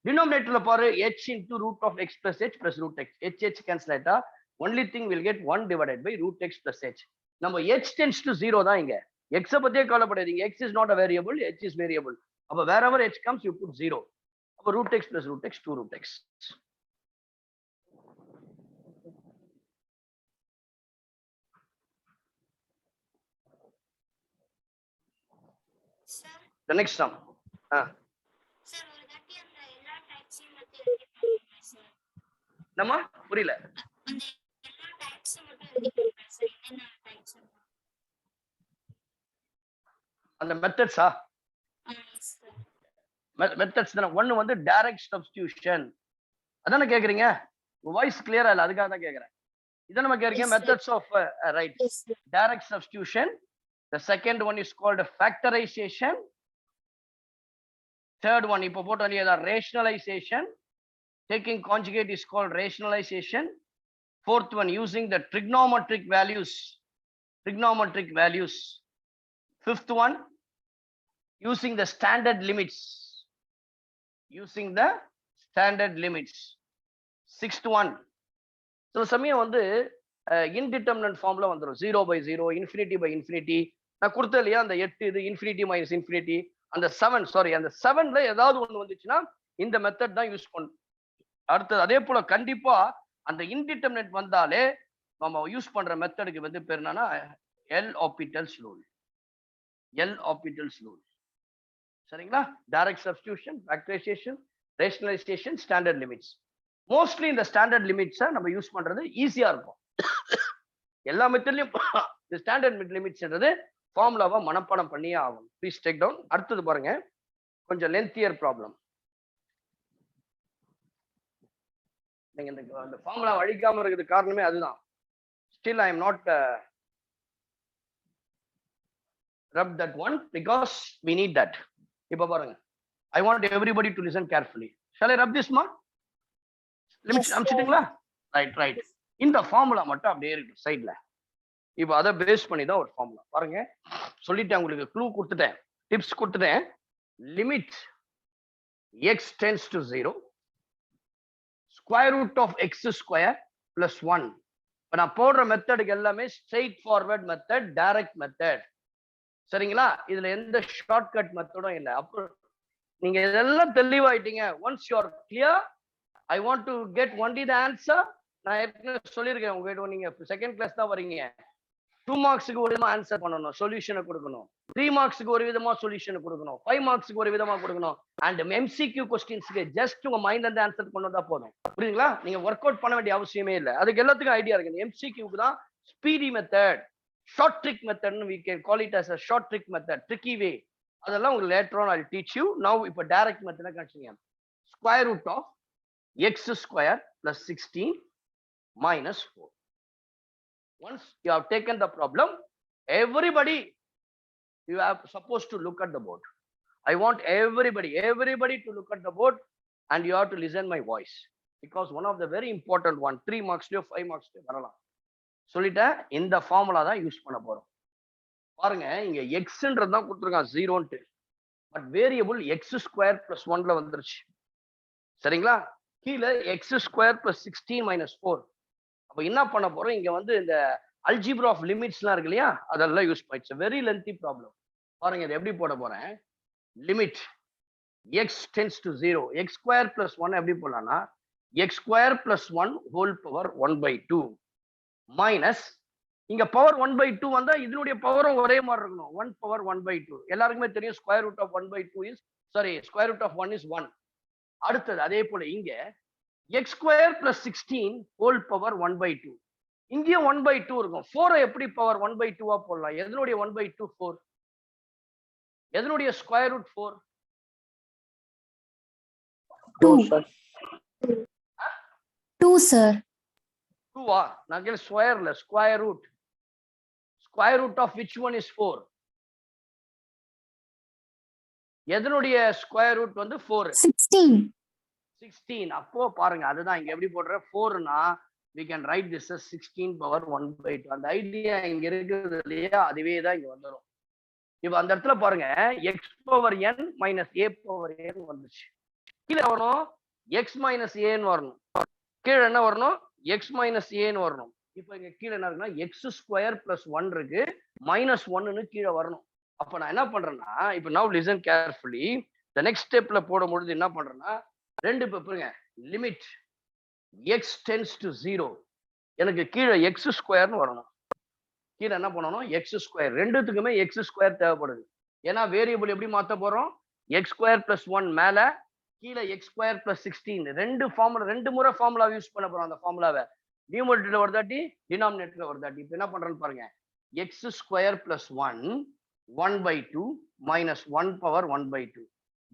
டினாமினேட்டர்ல பாரு h into root of x plus h plus root x, h cancel ஆயிட்டா only thing will get 1 divided by root x plus h. நம்ம h tends to 0 தான் இங்க, x பத்தியே கவலைப்படாதீங்க, x is not a variable, h is variable. அப்ப wherever h comes you put 0. அப்ப root x plus root x 2 root x. Sir, The next sum. sir, ஒரு தாட்டி அந்த எல்லா டைப்ஸையும் மட்டும் எழுதிக்கோங்க சார். நம்ம புரியல. அந்த எல்லா டைப்ஸையும் மட்டும் எழுதிக்கோங்க சார். என்னென்ன டைப்ஸ்? அந்த மெத்தட்ஸா? Yes sir. மெத்தட்ஸ் தானே. ஒன்னு வந்து டைரக்ட் சப்ஸ்டிடியூஷன், அதானே கேக்குறீங்க? வாய்ஸ் கிளியரா இல்ல, அதுக்காக தான் கேக்குறேன். இத நம்ம கேக்குறீங்க Yes, sir. Methods of right yes sir. direct substitution. The second one is called a factorization. Third one இப்போ போட்ட இல்லையா rationalization. Taking conjugate is called rationalization. Fourth one using the trigonometric values. Fifth one using the standard limits. Sixth one, சில சமயம் வந்து indeterminate ஃபார்ம்ல வந்துடும், 0 by 0, infinity by infinity. நான் கொடுத்த இல்லையா அந்த 8 இது infinity minus infinity, அந்த 7ல ஏதாவது ஒண்ணு வந்துச்சுன்னா இந்த மெத்தட் தான் யூஸ் பண்ணும். அடுத்தது அதே போல கண்டிப்பா அந்த இன்டிட்டர்மினன்ட் வந்தாலே நம்ம யூஸ் பண்ற மெத்தடுக்கு வந்து பேர் என்னன்னா L'Hopital's rule. சரிங்களா? Direct substitution, factorisation, rationalisation, standard limits. Mostly இந்த ஸ்டாண்டர்ட் லிமிட்ஸை நம்ம யூஸ் பண்றது ஈஸியா இருக்கும். எல்லா மெத்தட்லயும் இந்த ஸ்டாண்டர்ட் லிமிட்ஸ்ன்றது ஃபார்முலாவா மனப்பாடம் பண்ணியே ஆகும். Please take down. அடுத்தது பாருங்க, கொஞ்சம் லென்த்தியர் ப்ராப்ளம். நீங்க இந்த ஃபார்முலா அழிக்காம இருக்கிறது காரணமே அதுதான். Still I am not rub that one because we need that. இப்ப பாருங்க, I want everybody to listen carefully. Shall I rub this mark? Limit Yes, அமிச்சிட்டீங்களா? ரைட். இந்த ஃபார்முலா மட்டும் அப்படியே இருக்கு சைட்ல. இப்போ அதை பேஸ் பண்ணி தான் ஒரு ஃபார்முலா. பாருங்க, சொல்லிட்டேன், உங்களுக்கு க்ளூ கொடுத்துட்டேன், டிப்ஸ் கொடுத்துட்டேன். Limit x tends to 0, square root of x square plus 1. இப்போ நான் போடுற மெத்தடுக்கு எல்லாமே straightforward method, direct method. சரிங்களா? இதுல எந்த ஷார்ட்கட் மெத்தடும் இல்லை. அப்போ நீங்க இதெல்லாம் தெளிவாயிட்டீங்க. Once you are clear, I want to get only the answer. நான் ஏற்கனவே சொல்லியிருக்கேன் உங்ககிட்ட, நீங்க செகண்ட் கிளாஸ் தான் வரீங்க. 2 மார்க்ஸுக்கு ஒரு விதமா ஆன்சர் பண்ணணும், சொல்யூஷனை கொடுக்கணும். 3 மார்க்ஸுக்கு ஒரு விதமா சொல்யூஷனை கொடுக்கணும். 5 மார்க்ஸுக்கு ஒரு விதமா கொடுக்கணும். அண்ட் MCQ கொஸ்டின்ஸ்க்கு ஜஸ்ட் உங்க மைண்ட்ல இருந்து ஆன்சர் கொண்டு வந்தா போதும். புரியுதுங்களா? நீங்க ஒர்க் அவுட் பண்ண வேண்டிய அவசியமே இல்லை. அதுக்கு எல்லாத்துக்கும் ஐடியா இருக்கு. MCQக்கு தான் ஸ்பீடி மெத்தட், ஷார்ட் ட்ரிக் மெத்தட்னு we can call it as a short trick method, tricky way. அதெல்லாம் உங்களுக்கு later on I'll teach you. Now இப்போ direct method continue. Square root of x square plus 16 minus 4. Once you have taken the problem, everybody you are supposed to look at the board. I want everybody to look at the board and you have to listen my voice because one of the very important one, 3 marks to 5 marks to வரலாம். சொல்லிட்டேன், இந்த formula தான் use பண்ண போறோம். பாருங்க, இங்க எக்ஸ்ன்றது தான் கொடுத்துருக்கான் 0ன்ட்டு, but variable x square plus 1ல வந்துருச்சு. சரிங்களா? கீழே எக்ஸ் ஸ்கொயர் பிளஸ் 16 மைனஸ் 4 அப்ப என்ன பண்ண போறோம், இங்க வந்து இந்த அல்ஜிப்ரா ஆஃப் லிமிட்ஸ்லாம் இருக்கு இல்லையா, அதெல்லாம் யூஸ் பண்ணிச்சு. Very lengthy problem. பாருங்க இதை எப்படி போட போறேன். Limit x tends to 0, x square plus 1 எப்படி போடலாம்னா x square plus 1 whole power 1/2 minus இங்க பவர் 1/2 வந்தா இதனுடைய பவரும் ஒரே மாதிரி இருக்கணும். 1 பவர் 1/2 எல்லாருக்குமே தெரியும். Square root of 1/2 is sorry square root of 1 is 1. அடுத்தது அதே போல இங்க x square plus 16 whole power 1/2 இங்கேயும் 1/2 இருக்கும். 4 எப்படி பவர் 1/2 போடலாம். எதனுடைய 1/2 4 எதனுடைய ஸ்கொயர் ரூட் 4 2 sir. 2 sir. 2 நான் கேள் ஸ்கொயர்ல square root. Square root of which one is 4 எதனுடைய ஸ்கொயர் ரூட் வந்து 4 16. அப்போ பாருங்க அதுதான் இங்க எப்படி போடுற 4னா we can write this as 16 power 1/2. அந்த ஐடியா இங்க இருக்குது இல்லையா, அதுவே தான் இங்க வந்துடும். இப்ப அந்த இடத்துல பாருங்க x power n minus a power n வந்துச்சு. கீழே வரணும் x மைனஸ் ஏன்னு வரணும். கீழே என்ன வரணும் x மைனஸ் ஏன்னு வரணும். இப்ப இங்க கீழே என்ன இருக்குன்னா எக்ஸ் ஸ்கொயர் பிளஸ் 1 இருக்கு, மைனஸ் 1ன்னு கீழே வரணும். அப்ப நான் என்ன பண்றேன்னா இப்ப now listen carefully. The next ஸ்டெப்ல போடும்பொழுது என்ன பண்றேன்னா ரெண்டு பாருங்க லிமிட் x டென்ஸ் டு 0 எனக்கு கீழே எக்ஸ் ஸ்கொயர்னு வரணும். கீழே என்ன பண்ணணும் எக்ஸ் ஸ்கொயர். ரெண்டுத்துக்குமே எக்ஸ் ஸ்கொயர் தேவைப்படுது. ஏன்னா வேரியபிள் எப்படி மாத்த போறோம் எக்ஸ் ஸ்கொயர் பிளஸ் 1 மேல கீழே எக்ஸ் ஸ்கொயர் பிளஸ் 16 ரெண்டு முறை ஃபார்முலா யூஸ் பண்ண போறோம். அந்த ஃபார்முலாவை நியூமரேட்டர்ல வருதாட்டி டினாமினேட்டர்ல வருதாட்டி. இப்போ என்ன பண்றேன்னு பாருங்க x square plus 1 1/2 minus 1 power 1/2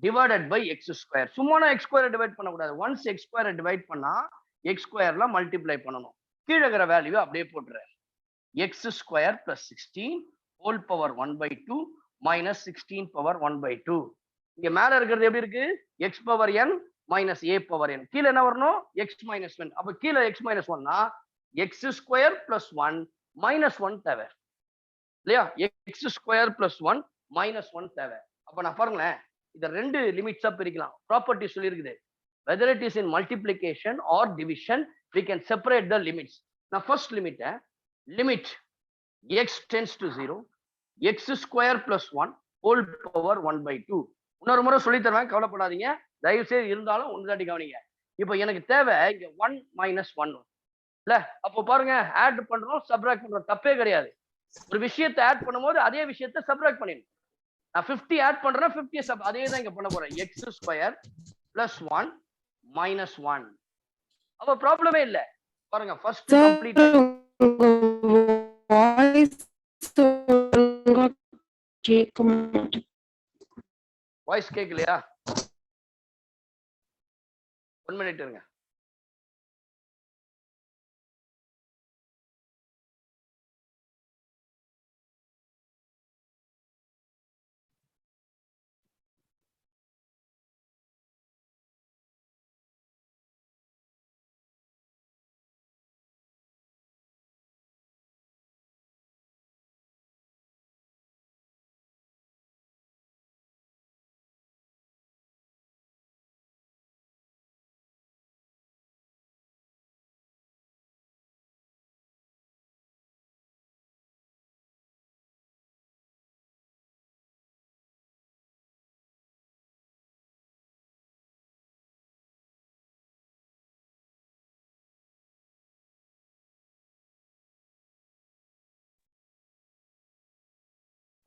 divided by x square. சும்மா நான் எக்ஸ் ஸ்கொயரை டிவைட் பண்ணக்கூடாது. ஒன்ஸ் எக்ஸ் ஸ்கொயரை டிவைட் பண்ணா எக்ஸ் ஸ்கொயர்ல மல்டிப்ளை பண்ணணும். கீழே இருக்கிற வேல்யூ அப்படியே போட்டுறேன். X square plus 16 whole power 1/2 minus 16 power 1/2. இங்க மேல இருக்கிறது எப்படி இருக்கு x power n minus a power n. கீழே என்ன வரணும் எக்ஸ் மைனஸ் 1. அப்ப கீழே x minus 1னா X square plus 1 minus 1 தேவை இல்லையா. எக்ஸ் ஸ்கொயர் பிளஸ் 1 மைனஸ் 1 தேவை. அப்ப நான் பாருங்களேன் இதை ரெண்டு லிமிட்ஸா பிரிக்கலாம். ப்ராப்பர்ட்டி சொல்லியிருக்குது whether it is in multiplication or division we can separate the limits. நான் ஃபர்ஸ்ட் லிமிட்டை limit x tends to 0 x square plus 1 whole power 1/2. இன்னொரு முறை சொல்லி தருவேன், கவலைப்படாதீங்க. தயவு செய்து இருந்தாலும் ஒன்று தாட்டி கவனிங்க. இப்போ எனக்கு தேவை இங்க 1 மைனஸ் 1 இல்ல. அப்போ பாருங்க ஆட் பண்றோம் சப்ராக்ட் பண்றோம், தப்பே கிடையாது. ஒரு விஷயத்தை ஆட் பண்ணும்போது அதே விஷயத்தை சப்ராக்ட் பண்ணிடணும். நான் 50 ஆட் பண்றேன் 50 சப் அதே தான் இங்க பண்ண போறேன். X square plus 1 minus 1. அப்ப ப்ராப்ளமே இல்ல. பாருங்க ஃபர்ஸ்ட் கம்ப்ளீட் வாய்ஸ் கேட்கலையா? 1 மினிட் இருங்க.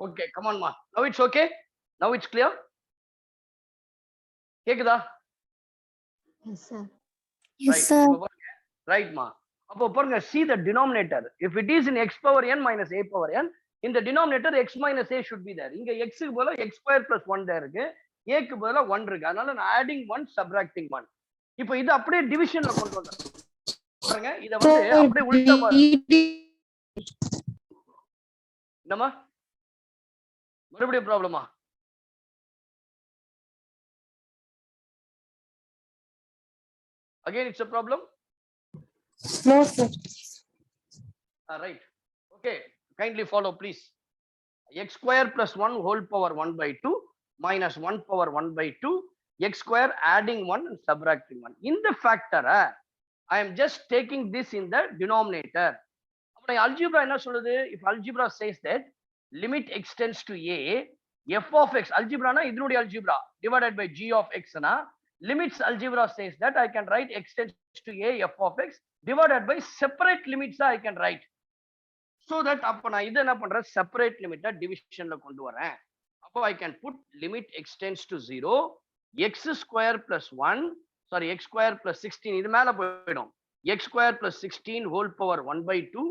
Okay, come on, ma. Now it's okay. Now it's clear. கேக்குதா? Yes, sir. Yes, sir. Right, ma. அப்போ பாருங்க see the denominator. If it is in x power n minus a power n, in the denominator x minus a should be there. இங்க x க்கு பதிலா x square plus 1 there இருக்கு, a க்கு பதிலா 1 இருக்கு. அதனால நான் adding 1 subtracting 1. இப்போ இது அப்படியே டிவிஷன்ல கொண்டு வந்தேன். பாருங்க இத வந்து அப்படியே உல்டா பாருங்க. என்னமா மறுபடியும் ப்ராப்ளமா? Again, it's a problem? No, sir. Right. Okay. Kindly follow, please. X square plus 1 whole power 1/2 minus 1 power 1/2. X square adding 1 and subtracting 1. In the factor, I am just taking this in the denominator. அப்ப algebra என்ன சொல்லுது? If algebra says that limit extends to a, f of x, algebra na இதனுடைய algebra divided by g of x na, limits algebra says that I can write extends to a f of x divided by separate limits I can write. So that அப்ப நான் இது என்ன பண்றேன், separate limit divisionல கொண்டு வரேன். அப்போ I can put limit extends to 0, x square plus 1, sorry, x square plus 16, இது மேல போயிடும், x square plus 16 whole power 1 by 2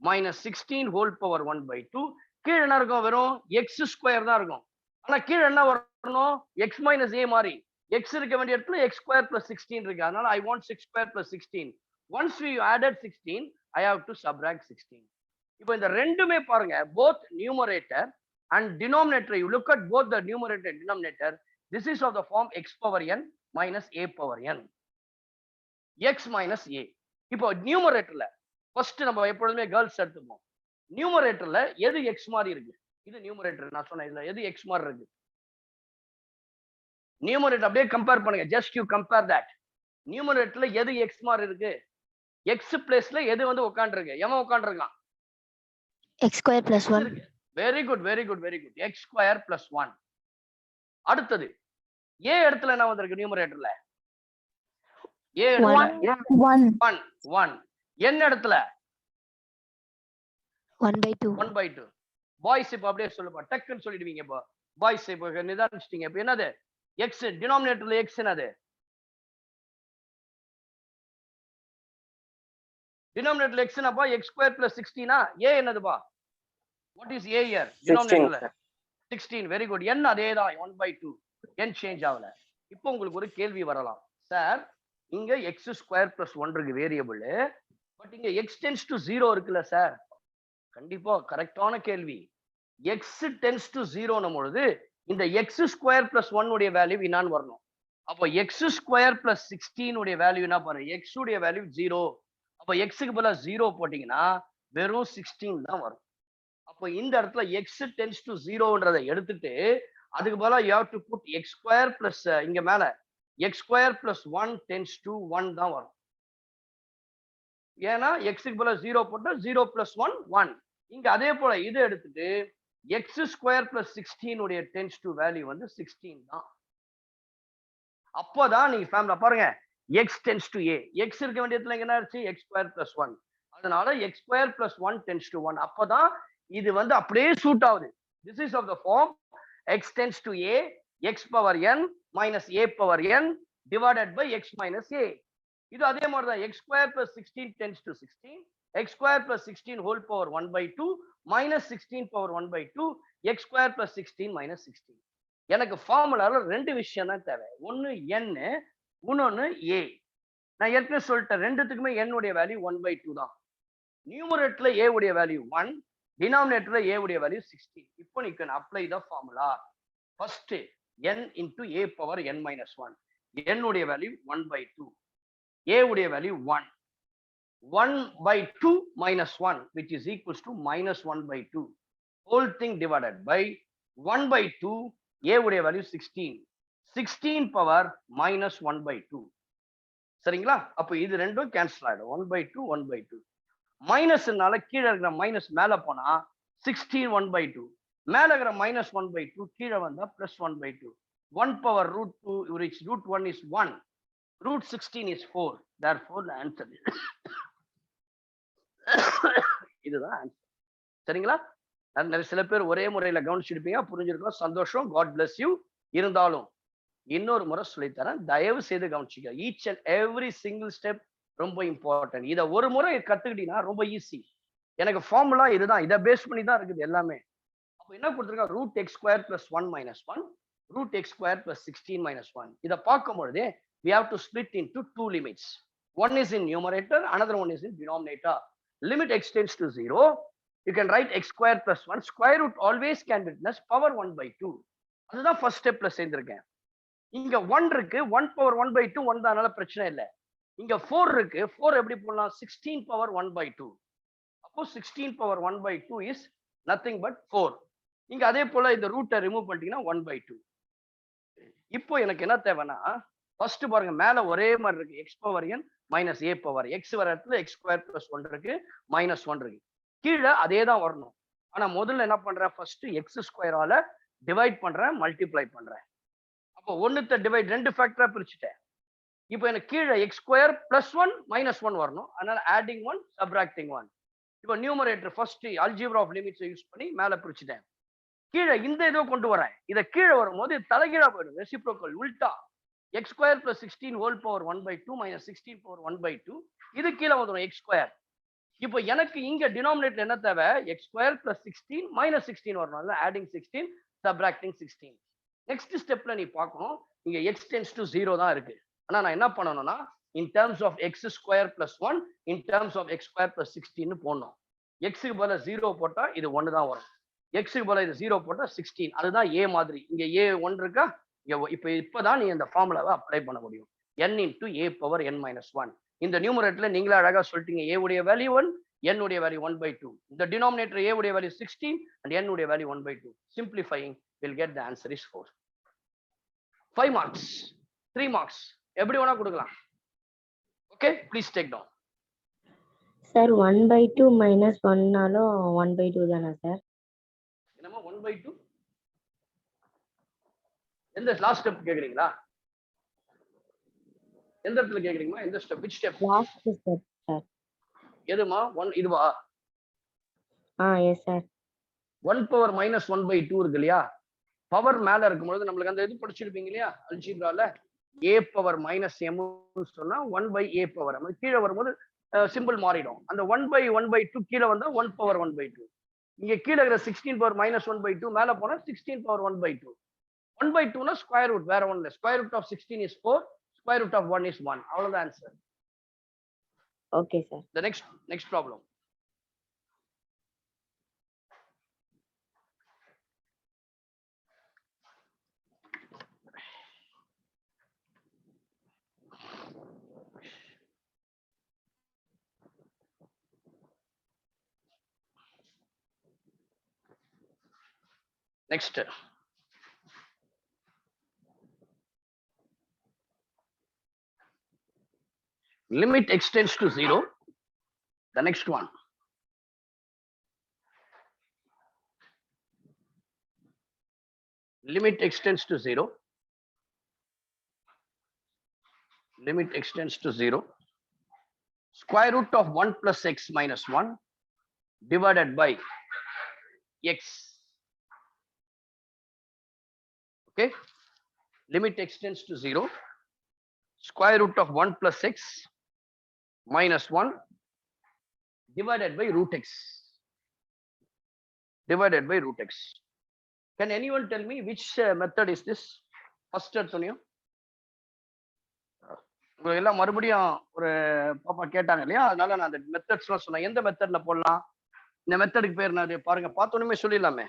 minus 16 whole power 1 by 2. கீழே என்ன இருக்கும், வெறும் x square தான் இருக்கும். ஆனா கீழே என்ன வரணும், x minus a மாதிரி, x இருக்க வேண்டிய இடத்துல x square plus 16 இருக்கு. அதனால I want 6 square plus 16. Once we added 16, I have to subtract 16. இப்போ இந்த ரெண்டுமே பாருங்க, both numerator and denominator, you look at both the numerator and denominator, this is of the form x power n minus a power n, x minus a. இப்போ நியூமரேட்டர்ல first நம்ம எப்பொழுதுமே girls எடுத்துப்போம். நியூமரேட்டர்ல எது x மாதிரி இருக்கு, இது நியூமரேட்டர் நான் சொன்னேன், இதுல எது x மாதிரி இருக்கு, நியூமரேட்டர் அப்படியே கம்பேர் பண்ணுங்க, ஜஸ்ட் யூ கம்பேர் தட். நியூமரேட்டர்ல எது x மாதிரி இருக்கு, x பிளேஸ்ல எது வந்து உட்கார்ந்து இருக்கு, எவன் உட்கார்ந்து இருக்கான், x square plus 1. Very good very good very good, x square plus 1. அடுத்தது a இடத்துல என்ன வந்திருக்கு நியூமரேட்டர்ல, a இடத்துல 1. 1 1, n இடத்துல 1 by 2. 1 by 2. பாய்ஸ் இப்ப அப்படியே சொல்லுப்பா, டக்குன்னு சொல்லிடுவீங்க. இப்போ பாய்ஸ் இப்போ நிதானிச்சிட்டீங்க. இப்போ என்னது x, டினாமினேட்டர்ல x என்னது, டினாமினேட்டர்ல x என்னப்பா, x ஸ்கொயர் பிளஸ் 16 a என்னதுப்பா, what is a here, டினாமினேட்டர்ல 16. Very good. n அதேதான் 1 by 2, n சேஞ்ச் ஆகல. இப்போ உங்களுக்கு ஒரு கேள்வி வரலாம், சார் இங்க x ஸ்கொயர் பிளஸ் 1 இருக்கு வேரியபிள், பட் இங்க x டென்ஸ் டு 0 இருக்குல்ல சார். கண்டிப்பா கரெக்டான கேள்வி. x டென்ஸ் டு 0 பொழுது இந்த x ஸ்கொயர் பிளஸ் 1 உடைய வேல்யூ என்னன்னு வரணும். அப்போ x ஸ்கொயர் பிளஸ் 16 உடைய வேல்யூ என்ன பாருங்க, x உடைய வேல்யூ 0. அப்போ x க்கு பதிலா 0 போட்டீங்கன்னா வெறும் 16 தான் வரும். அப்போ இந்த இடத்துல x டென்ஸ் டு 0ன்றதை எடுத்துட்டு அதுக்கு பதிலா you have to put x square plus, இங்க மேல x square plus 1 tends to 1 தான் வரும். ஏன்னா x க்கு பதிலா 0 போட்டா 0 பிளஸ் 1 1. இங்க அதே போல இதை எடுத்துட்டு x ஸ்கொயர் பிளஸ் 16 உடைய டென்ஸ் டு வேல்யூ வந்து 16 தான். அப்போதான் நீங்க ஃபேமிலா பாருங்க, x tends to a, x இருக்க வேண்டிய இடத்துல என்ன ஆச்சு, x ஸ்கொயர் பிளஸ் 1, அதனால x square plus 1 tends to 1. அப்போதான் இது வந்து அப்படியே சூட் ஆகுது. This is of the form x tends to a, x power n minus a power n divided by x minus a. இது அதே மாதிரி தான், x square plus 16 tends to 16, x square plus 16 whole power 1 by 2 minus 16 power 1 by 2, x square plus 16 minus 16. எனக்கு ஃபார்முலால ரெண்டு விஷயம் தான் தேவை, ஒன்னு n, இன்னொன்னு a. நான் ஏற்கனவே சொல்லிட்டேன், ரெண்டுத்துக்குமே n உடைய வேல்யூ 1 by 2 தான். நியூமரேட்டர்ல a உடைய வேல்யூ 1, டினாமினேட்டர்ல a உடைய வேல்யூ 16. இப்போ நீ can apply the formula. First n into a power n minus 1, n உடைய வேல்யூ 1 by 2, a உடைய value 1, 1 by 2 minus 1 which is equals to minus 1 by 2, whole thing divided by 1 by 2, a உடைய value 16, 16 power minus 1 by 2. சரிங்களா? அப்போ இது ரெண்டும் cancel ஆயிடும், 1 by 2 1 by 2. மைனஸ்னால கீழே இருக்கிற மைனஸ் மேல போனா 16 1 by 2, மேல இருக்கிற minus 1 by 2 கீழே வந்தா plus 1 by 2. 1 power root 2 which root 1 is 1, root 16 is 4. Therefore the answer is இதுதான் ஆன்சர். சரிங்களா? நிறைய சில பேர் ஒரே முறையில கவனிச்சிருப்பீங்க, புரிஞ்சிருக்கோம், சந்தோஷம், காட் பிளஸ் யூ. இருந்தாலும் இன்னொரு முறை சொல்லித்தரேன், தயவு செய்து கவனிச்சிக்க. Each and every single step ரொம்ப இம்பார்ட்டன்ட். இதை ஒரு முறை கத்துக்கிட்டீங்கன்னா ரொம்ப ஈஸி. எனக்கு ஃபார்முலா இதுதான், இதை பேஸ் பண்ணி தான் இருக்குது எல்லாமே. அப்போ என்ன கொடுத்துருக்கா, root x square plus 1 minus 1, root x square plus 16 minus 1. இதை பார்க்கும் பொழுதே we have to split into two limits. One is in numerator, another one is in denominator. Limit x tends to 0, you can write x square plus 1. Square root always can be written as power 1 by 2. அதுதான் first ஸ்டெப்ல சேர்ந்திருக்கேன். இங்க 1 இருக்கு, 1 power 1 by 2 1 தான், அதனால பிரச்சனை இல்லை. இங்க 4 இருக்கு, 4 எப்படி போடலாம், 16 பவர் 1 by 2. அப்போ 16 power 1 by 2 is nothing but 4. இங்க அதே போல இந்த ரூட்டை ரிமூவ் பண்ணிட்டீங்கன்னா 1 by 2. இப்போ எனக்கு என்ன தேவைன்னா, ஃபர்ஸ்ட் பாருங்க மேல ஒரே மாதிரி இருக்கு x power n minus a power x வர இடத்துல x ஸ்கொயர் பிளஸ் 1 இருக்கு மைனஸ் 1 இருக்கு. கீழே அதே தான் வரணும். ஆனா முதல்ல என்ன பண்றேன், ஃபர்ஸ்ட் எக்ஸ் ஸ்கொயரால டிவைட் பண்றேன், மல்டிப்ளை பண்றேன். அப்போ ஒன்னுத்த டிவைட் 2 ஃபேக்டரா பிரிச்சுட்டேன். இப்போ எனக்கு கீழே எக்ஸ் ஸ்கொயர் பிளஸ் 1 மைனஸ் 1 வரணும். அதனால ஆடிங் 1 சப்ராக்டிங் 1. இப்போ numerator first algebra of limits use பண்ணி மேல பிரிச்சுட்டேன். கீழே இந்த இதோ கொண்டு வரேன். இதை கீழே வரும்போது தலைகீழா போயிடும், ரெசிப்ரோக்கல் உல்டா. X square plus 16 whole power 1/2 minus 16 power 1/2 இது கீழே வந்துடும் எக்ஸ் ஸ்கொயர். இப்போ எனக்கு இங்க டினாமினேட்டர் என்ன தேவை, எக்ஸ் ஸ்கொயர் பிளஸ் 16 மைனஸ் 16 வரணும். Adding 16 subtracting 16. நெக்ஸ்ட் ஸ்டெப்ல நீ பார்க்கணும், இங்க எக்ஸ் டென்ஸ் டு 0 தான் இருக்கு. ஆனா நான் என்ன பண்ணணும்னா in terms of x square plus 1 in terms of x square plus 16 போடணும். எக்ஸுக்கு பதிலா 0 போட்டா இது 1 தான் வரும். எக்ஸுக்கு பதிலா இது 0 போட்டா 16. அதுதான் ஏ மாதிரி. இங்க ஏ 1 இருக்கா, இப்பதான் நீ இந்த ஃபார்முலாவை அப்ளை பண்ண முடியும். n into A power n minus 1. இந்த நியூமரேட்டர்ல நீங்களே அழகா சொல்லிட்டீங்க, ஏ உடைய வேல்யூ 1, n உடைய வேல்யூ 1/2. இந்த டினாமினேட்டர் ஏ உடைய வேல்யூ 16 and n உடைய value 1/2. Simplifying will get the answer is 4. 5 marks, 3 marks, எப்படி வேணா கொடுக்கலாம். Okay, please take down. Sir 1/2 minus 1னாலும் 1/2 தானா சார்? என்னமா 1/2? எந்த லாஸ்ட் ஸ்டெப் கேக்குறீங்களா? எந்த இடத்துல கேக்குறீங்களா? எந்த step, which step? Last step sir. எதுமா 1 இதுவா? Yes sir. 1 பவர் மைனஸ் 1/2 இருக்கு இல்லையா, பவர் மேல இருக்கும்போது நம்மளுக்கு அந்த இது படிச்சிருப்பீங்க இல்லையா அல்ஜிப்ரால, a பவர் மைனஸ் m சொன்னா 1/a பவர். கீழே வரும்போது சிம்பிள் மாறிடும். அந்த 1/1/2 கீழே வந்தா 1 பவர் 1/2. இங்க கீழே இருக்கிற 16 பவர் மைனஸ் 1/2 மேல போனா 16 பவர் 1/2. 1/2னா ஸ்கொயர் ரூட், வேற ஒண்ணு இல்லை. Square root of 16 is 4, square root of 1 is 1. அவ்வளவுதான் answer. Okay sir. The next problem. Next. Limit extends to 0. The next one. Limit extends to 0. Limit extends to 0. Square root of 1 plus x minus 1 divided by x. Okay. Limit extends to 0. Square root of 1 plus x minus 1 divided by root x. Divided by root x. Can anyone tell me which method is this? First எடுத்தோம் உங்களுக்கு எல்லாம் மறுபடியும் ஒரு பாப்பா கேட்டாங்க இல்லையா, அதனால நான் அந்த மெத்தட்ஸ்லாம் சொன்னேன். எந்த மெத்தட்ல போடலாம்? இந்த மெத்தடுக்கு பேர் என்ன பாருங்க, பார்த்தோன்னே சொல்லிடலாமே.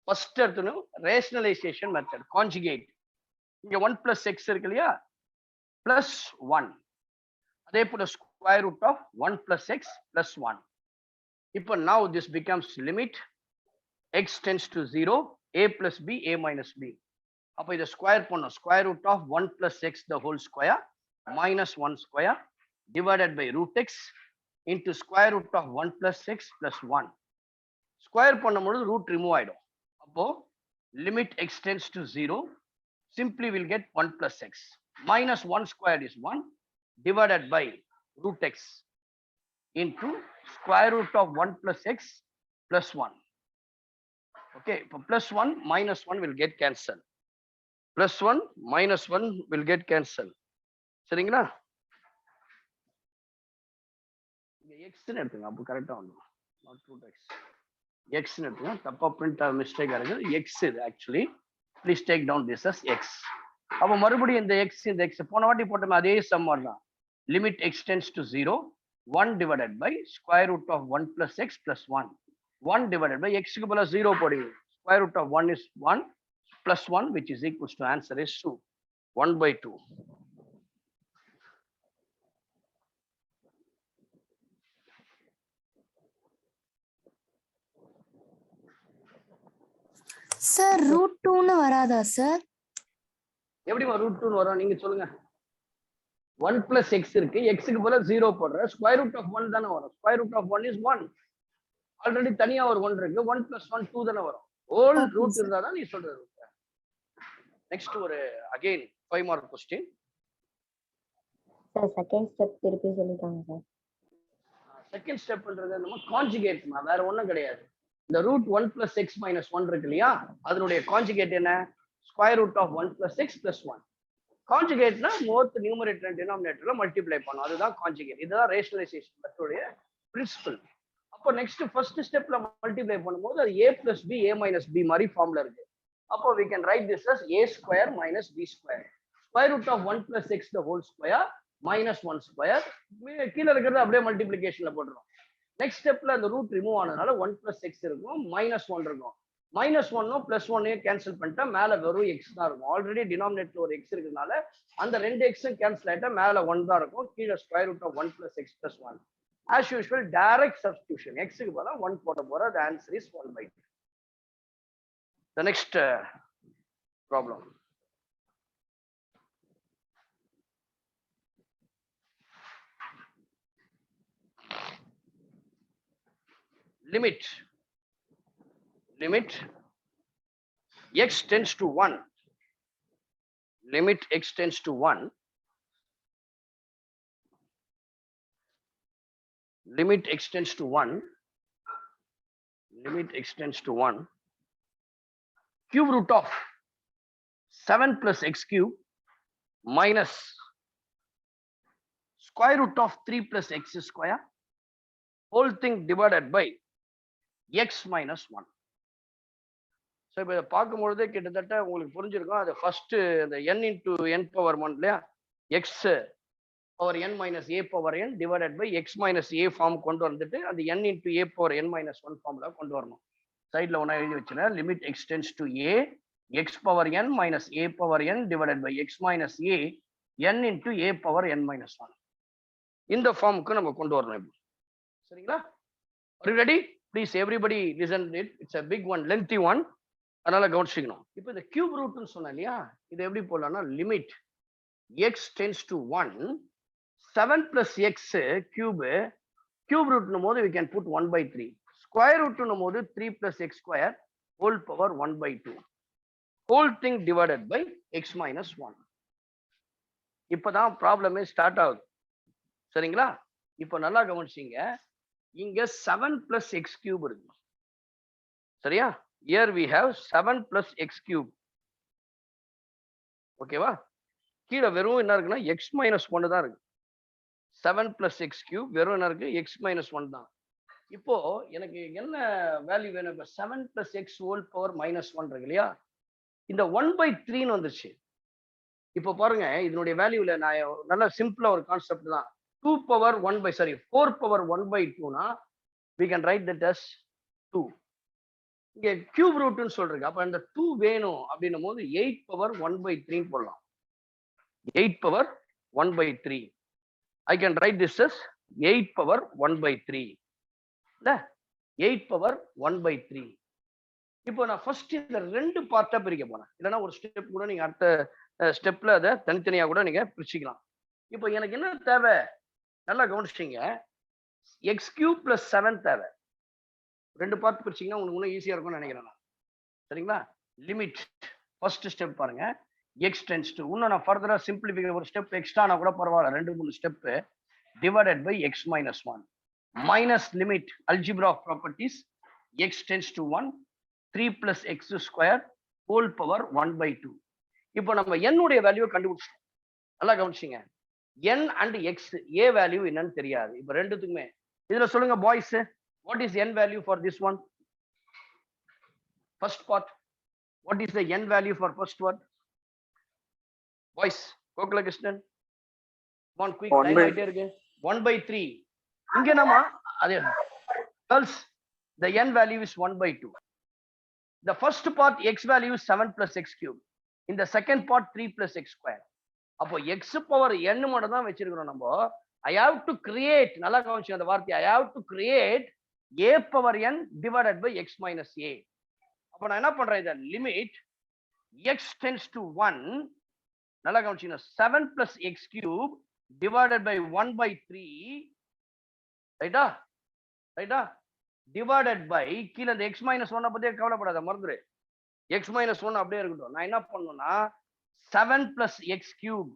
ஃபர்ஸ்ட் எடுத்தோம் ரேஷனலைசேஷன் மெத்தட், கான்ஜுகேட். இங்க 1 plus x இருக்கு இல்லையா, plus 1. அதே போல square root of 1 plus x plus 1. இப்போ now this becomes limit x tends to 0, a plus b, a minus b. அப்போ இதை ஸ்கொயர் பண்ணோம். Square root of 1 plus x the whole square minus 1 square divided by root x into square root of 1 plus x plus 1. Square பண்ணும்போது root remove ஆயிடும். அப்போ limit x tends to 0, simply will get 1 plus x. Minus 1 squared is 1 divided by root x into square root of 1 plus x plus 1. Okay, plus 1 minus 1 will get cancelled. Plus 1 minus 1 will get cancelled. சரிங்களா? இங்க x ன்னு எடுத்துங்க, அப்போ கரெக்டா வந்துடும். not root x. x ன்னு எடுத்துங்க, தப்பா பிரிண்ட் மிஸ்டேக்கா இருக்கு. x இது actually. Please take down this as x. அப்போ மறுபடியும் இந்த x இந்த x போன வாட்டி போட்டோம் அதே சம் தான். Limit extends to 0, 1 divided by square root of 1 plus x plus 1. 1 divided by x க்கு பதிலா 0 போடுங்க. Square root of 1 is 1 plus 1, which is equals to answer is 2. 1/2. Sir root 2ன்னு வராதா சார்? எப்படிமா ரூட் 2 வரும் நீங்க சொல்லுங்க. 1 plus x இருக்கு, x-க்கு பதிலா 0 போடுற, ஸ்கொயர் ரூட் ஆஃப் 1 தானே வரும். Square root of 1 is 1. Already தனியா ஒரு 1 இருக்கு. 1 plus 1 2 தானே வரும். ஹோல் ரூட் இருந்தா தான் நீ சொல்றது. நெக்ஸ்ட் ஒரு again 5 mark question. Sir second step திருப்பி சொல்லிட்டாங்க சார். செகண்ட் ஸ்டெப்ன்றது நம்ம கான்ஜுகேட்மா, வேற ஒண்ணும் கிடையாது. இந்த ரூட் 1 plus x minus 1 இருக்கு இல்லையா, அதனுடைய கான்ஜுகேட் என்ன? Square root of 1 plus x plus 1. கான்ஜுகேட்னா போத் நியூமரேட்டர் அண்ட் டினாமினேட்டர்ல மல்டிப்ளை பண்ணும், அதுதான் கான்ஜுகேட். இதுதான் ரேஷனலைசேஷன் மெத்தடுடைய பிரின்சிபல். அப்போ நெக்ஸ்ட் ஃபர்ஸ்ட் ஸ்டெப்ல மல்டிப்ளை பண்ணும்போது அது a plus b a minus b மாதிரி ஃபார்ம்ல இருக்கு. அப்போ we can write this as a square minus b square. Square root of 1 plus x the whole square minus 1 square. கீழே இருக்கிறது அப்படியே மல்டிப்ளிகேஷன்ல போட்டுரும். நெக்ஸ்ட் ஸ்டெப்ல அந்த ரூட் ரிமூவ் ஆனதுனால 1 plus x இருக்கும், minus 1 இருக்கும். minus 1 plus 1 கேன்சல் பண்ணிட்டா மேல வெறும் x தான் இருக்கும். ஆல்ரெடி டினாமினேட்டர் ஒரு x இருக்கிறதுனால அந்த ரெண்டு x கேன்சல் ஆயிட்டா மேல 1 தான் இருக்கும். கீழே square root of 1 plus x plus 1. As usual, direct substitution. X க்கு பதிலா 1 போட போற. The answer is 1/2. The next problem. Limit x tends to 1. Limit x tends to 1. Limit x tends to 1. Limit x tends to 1. Cube root of 7 plus x cube minus square root of 3 plus x square whole thing divided by x minus 1. So இப்போ இதை பார்க்கும்பொழுதே கிட்டத்தட்ட உங்களுக்கு புரிஞ்சிருக்கும். அது first அந்த n into n power 1 இல்லையா, x power n minus a power n divided by x minus a form கொண்டு வந்துட்டு அந்த n into a power n minus 1 ஃபார்ம்ல கொண்டு வரணும். சைட்ல ஒன்றா எழுதி வச்சுருந்தேன். Limit x tends to a x power n minus a power n divided by x minus a n into a power n minus 1. இந்த ஃபார்முக்கு நம்ம கொண்டு வரணும் இப்போ. சரிங்களா? Are you ready? Please everybody listen it. It's a big one, lengthy one. அதனால கவனிச்சுக்கணும். இப்போ இந்த கியூப் ரூட்னு சொன்னேன் இல்லையா, இது எப்படி போடலாம்னா limit x tends to 1 7 plus x cube ரூட்னும் போது we can put 1/3. ஸ்கொயர் ரூட்னும் போது 3 plus x square whole power 1/2. whole thing divided by x minus 1. இப்போதான் ப்ராப்ளமே ஸ்டார்ட் ஆகுது. சரிங்களா? இப்போ நல்லா கவனிச்சிங்க. இங்க 7 plus x cube இருக்கு. சரியா? Here we have 7 plus x cube. ஓகேவா? கீழே வெறும் என்ன இருக்குன்னா x minus 1 தான் இருக்கு. 7 plus x cube வெறும் என்ன இருக்கு, x minus 1 தான். இப்போ எனக்கு என்ன வேல்யூ வேணும்? இப்போ 7 plus x whole power minus 1 இருக்கு இல்லையா, இந்த 1/3 வந்துருச்சு. இப்போ பாருங்க, இதனுடைய வேல்யூல நான் நல்லா சிம்பிளா ஒரு கான்செப்ட் தான். 4 power 1/2னா we can write that as 2. இங்க கியூப் ரூட்னு சொல்றீங்க. அப்ப இந்த 2 வேணும் அப்படின்னும் போது 8 power 1/3 போடலாம். 8 power 1/3. I can write this as 8 power 1/3. இல்ல 8 power 1/3. இப்போ நான் ஃபர்ஸ்ட் இந்த ரெண்டு பார்ட்டா பிரிக்க போறேன். இல்லைன்னா ஒரு ஸ்டெப் கூட நீங்க அடுத்த ஸ்டெப்ல அதை தனித்தனியா கூட நீங்க பிரிச்சுக்கலாம். இப்போ எனக்கு என்ன தேவை, நல்லா கவனிச்சிங்க. எக்ஸ் கியூப் பிளஸ் 7 தேவை. ரெண்டு பார்ட் பிரிச்சிங்கன்னா உங்களுக்கு இன்னும் ஈஸியா இருக்கும்னு நினைக்கிறேன் நான். சரிங்களா? லிமிட் ஃபர்ஸ்ட் ஸ்டெப் பாருங்க, எக்ஸ் டென்ஸ் டு. இன்னும் நான் ஃபர்தரா சிம்பிளிஃபிகேஷன் ஒரு ஸ்டெப் எக்ஸ்ட்ரா கூட பரவாயில்ல, 2-3 step divided by x minus 1 minus limit algebra of properties x tends to 1 3 plus x square whole power 1/2. இப்போ நம்ம n உடைய வேல்யூ கண்டுபிடிச்சோம். நல்லா கவனிச்சிங்க. n and x a value என்னன்னு தெரியாது. இப்போ ரெண்டுத்துக்குமே இதுல சொல்லுங்க boys, what is n value for this one? First part, what is the n value for first one? Boys, Kokala Krishnan, come on quick, time ஆயிட்டே இருக்கு. 1/3. இங்க நம்ம அதே girls, the n value is 1/2. The first part x value is 7 plus x cube. In the second part 3 plus x square. அப்போ x power n மட்டும் தான் வச்சிருக்கிறோம் நம்ம. I have to create, நல்லா கவனிச்சுங்க அந்த வார்த்தை, I have to create a power n divided by x minus a. அப்போ நான் என்ன பண்றேன், இத லிமிட் x tends to 1 நல்லா கவனிச்சீங்க 7 plus x cube divided by 1 by 3 ரைட்டா ரைட்டா டிவைடட் பை கீழே இந்த x minus 1 பத்தியே கவலைப்படாத மறந்துரு x minus 1 அப்படியே இருக்கட்டும். நான் என்ன பண்ணணும்னா 7 plus x cube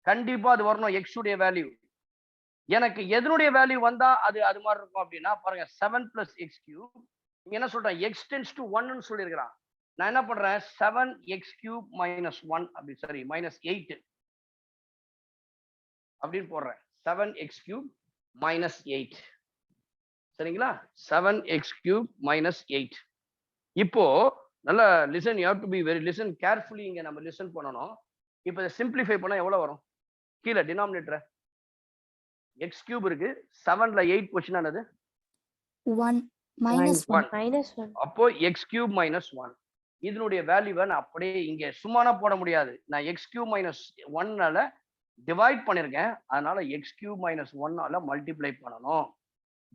கண்டிப்பா அது வரணும் x உடைய வேல்யூ. எனக்கு எதனுடைய வேல்யூ வந்தா அது அது மாதிரி இருக்கும் அப்படின்னா பாருங்க 7 plus x cube இங்க என்ன சொல்றேன் x tends to 1 ன்னு சொல்லியிருக்கிறான். நான் என்ன பண்றேன் 7x cube minus 1 அப்படி சாரி minus 8 அப்படின்னு போடுறேன் 7x cube minus 8 சரிங்களா 7x cube minus 8. இப்போ நல்லா listen you have to be very listen carefully இங்க நம்ம லிசன் பண்ணணும். இப்போ இதை சிம்பிளிஃபை பண்ணா எவ்வளவு வரும் கீழே டினாமினேட்டர் x cube இருக்கு 7ல 8 போச்சுன்னா என்னது 1 minus 1 minus 1. அப்போ x cube minus 1 இதனுடைய வேல்யூவை நான் அப்படியே இங்க சும்மானா போட முடியாது. நான் x cube minus 1னால டிவைட் பண்ணிருக்கேன். அதனால x cube minus 1னால மல்டிப்ளை பண்ணணும்.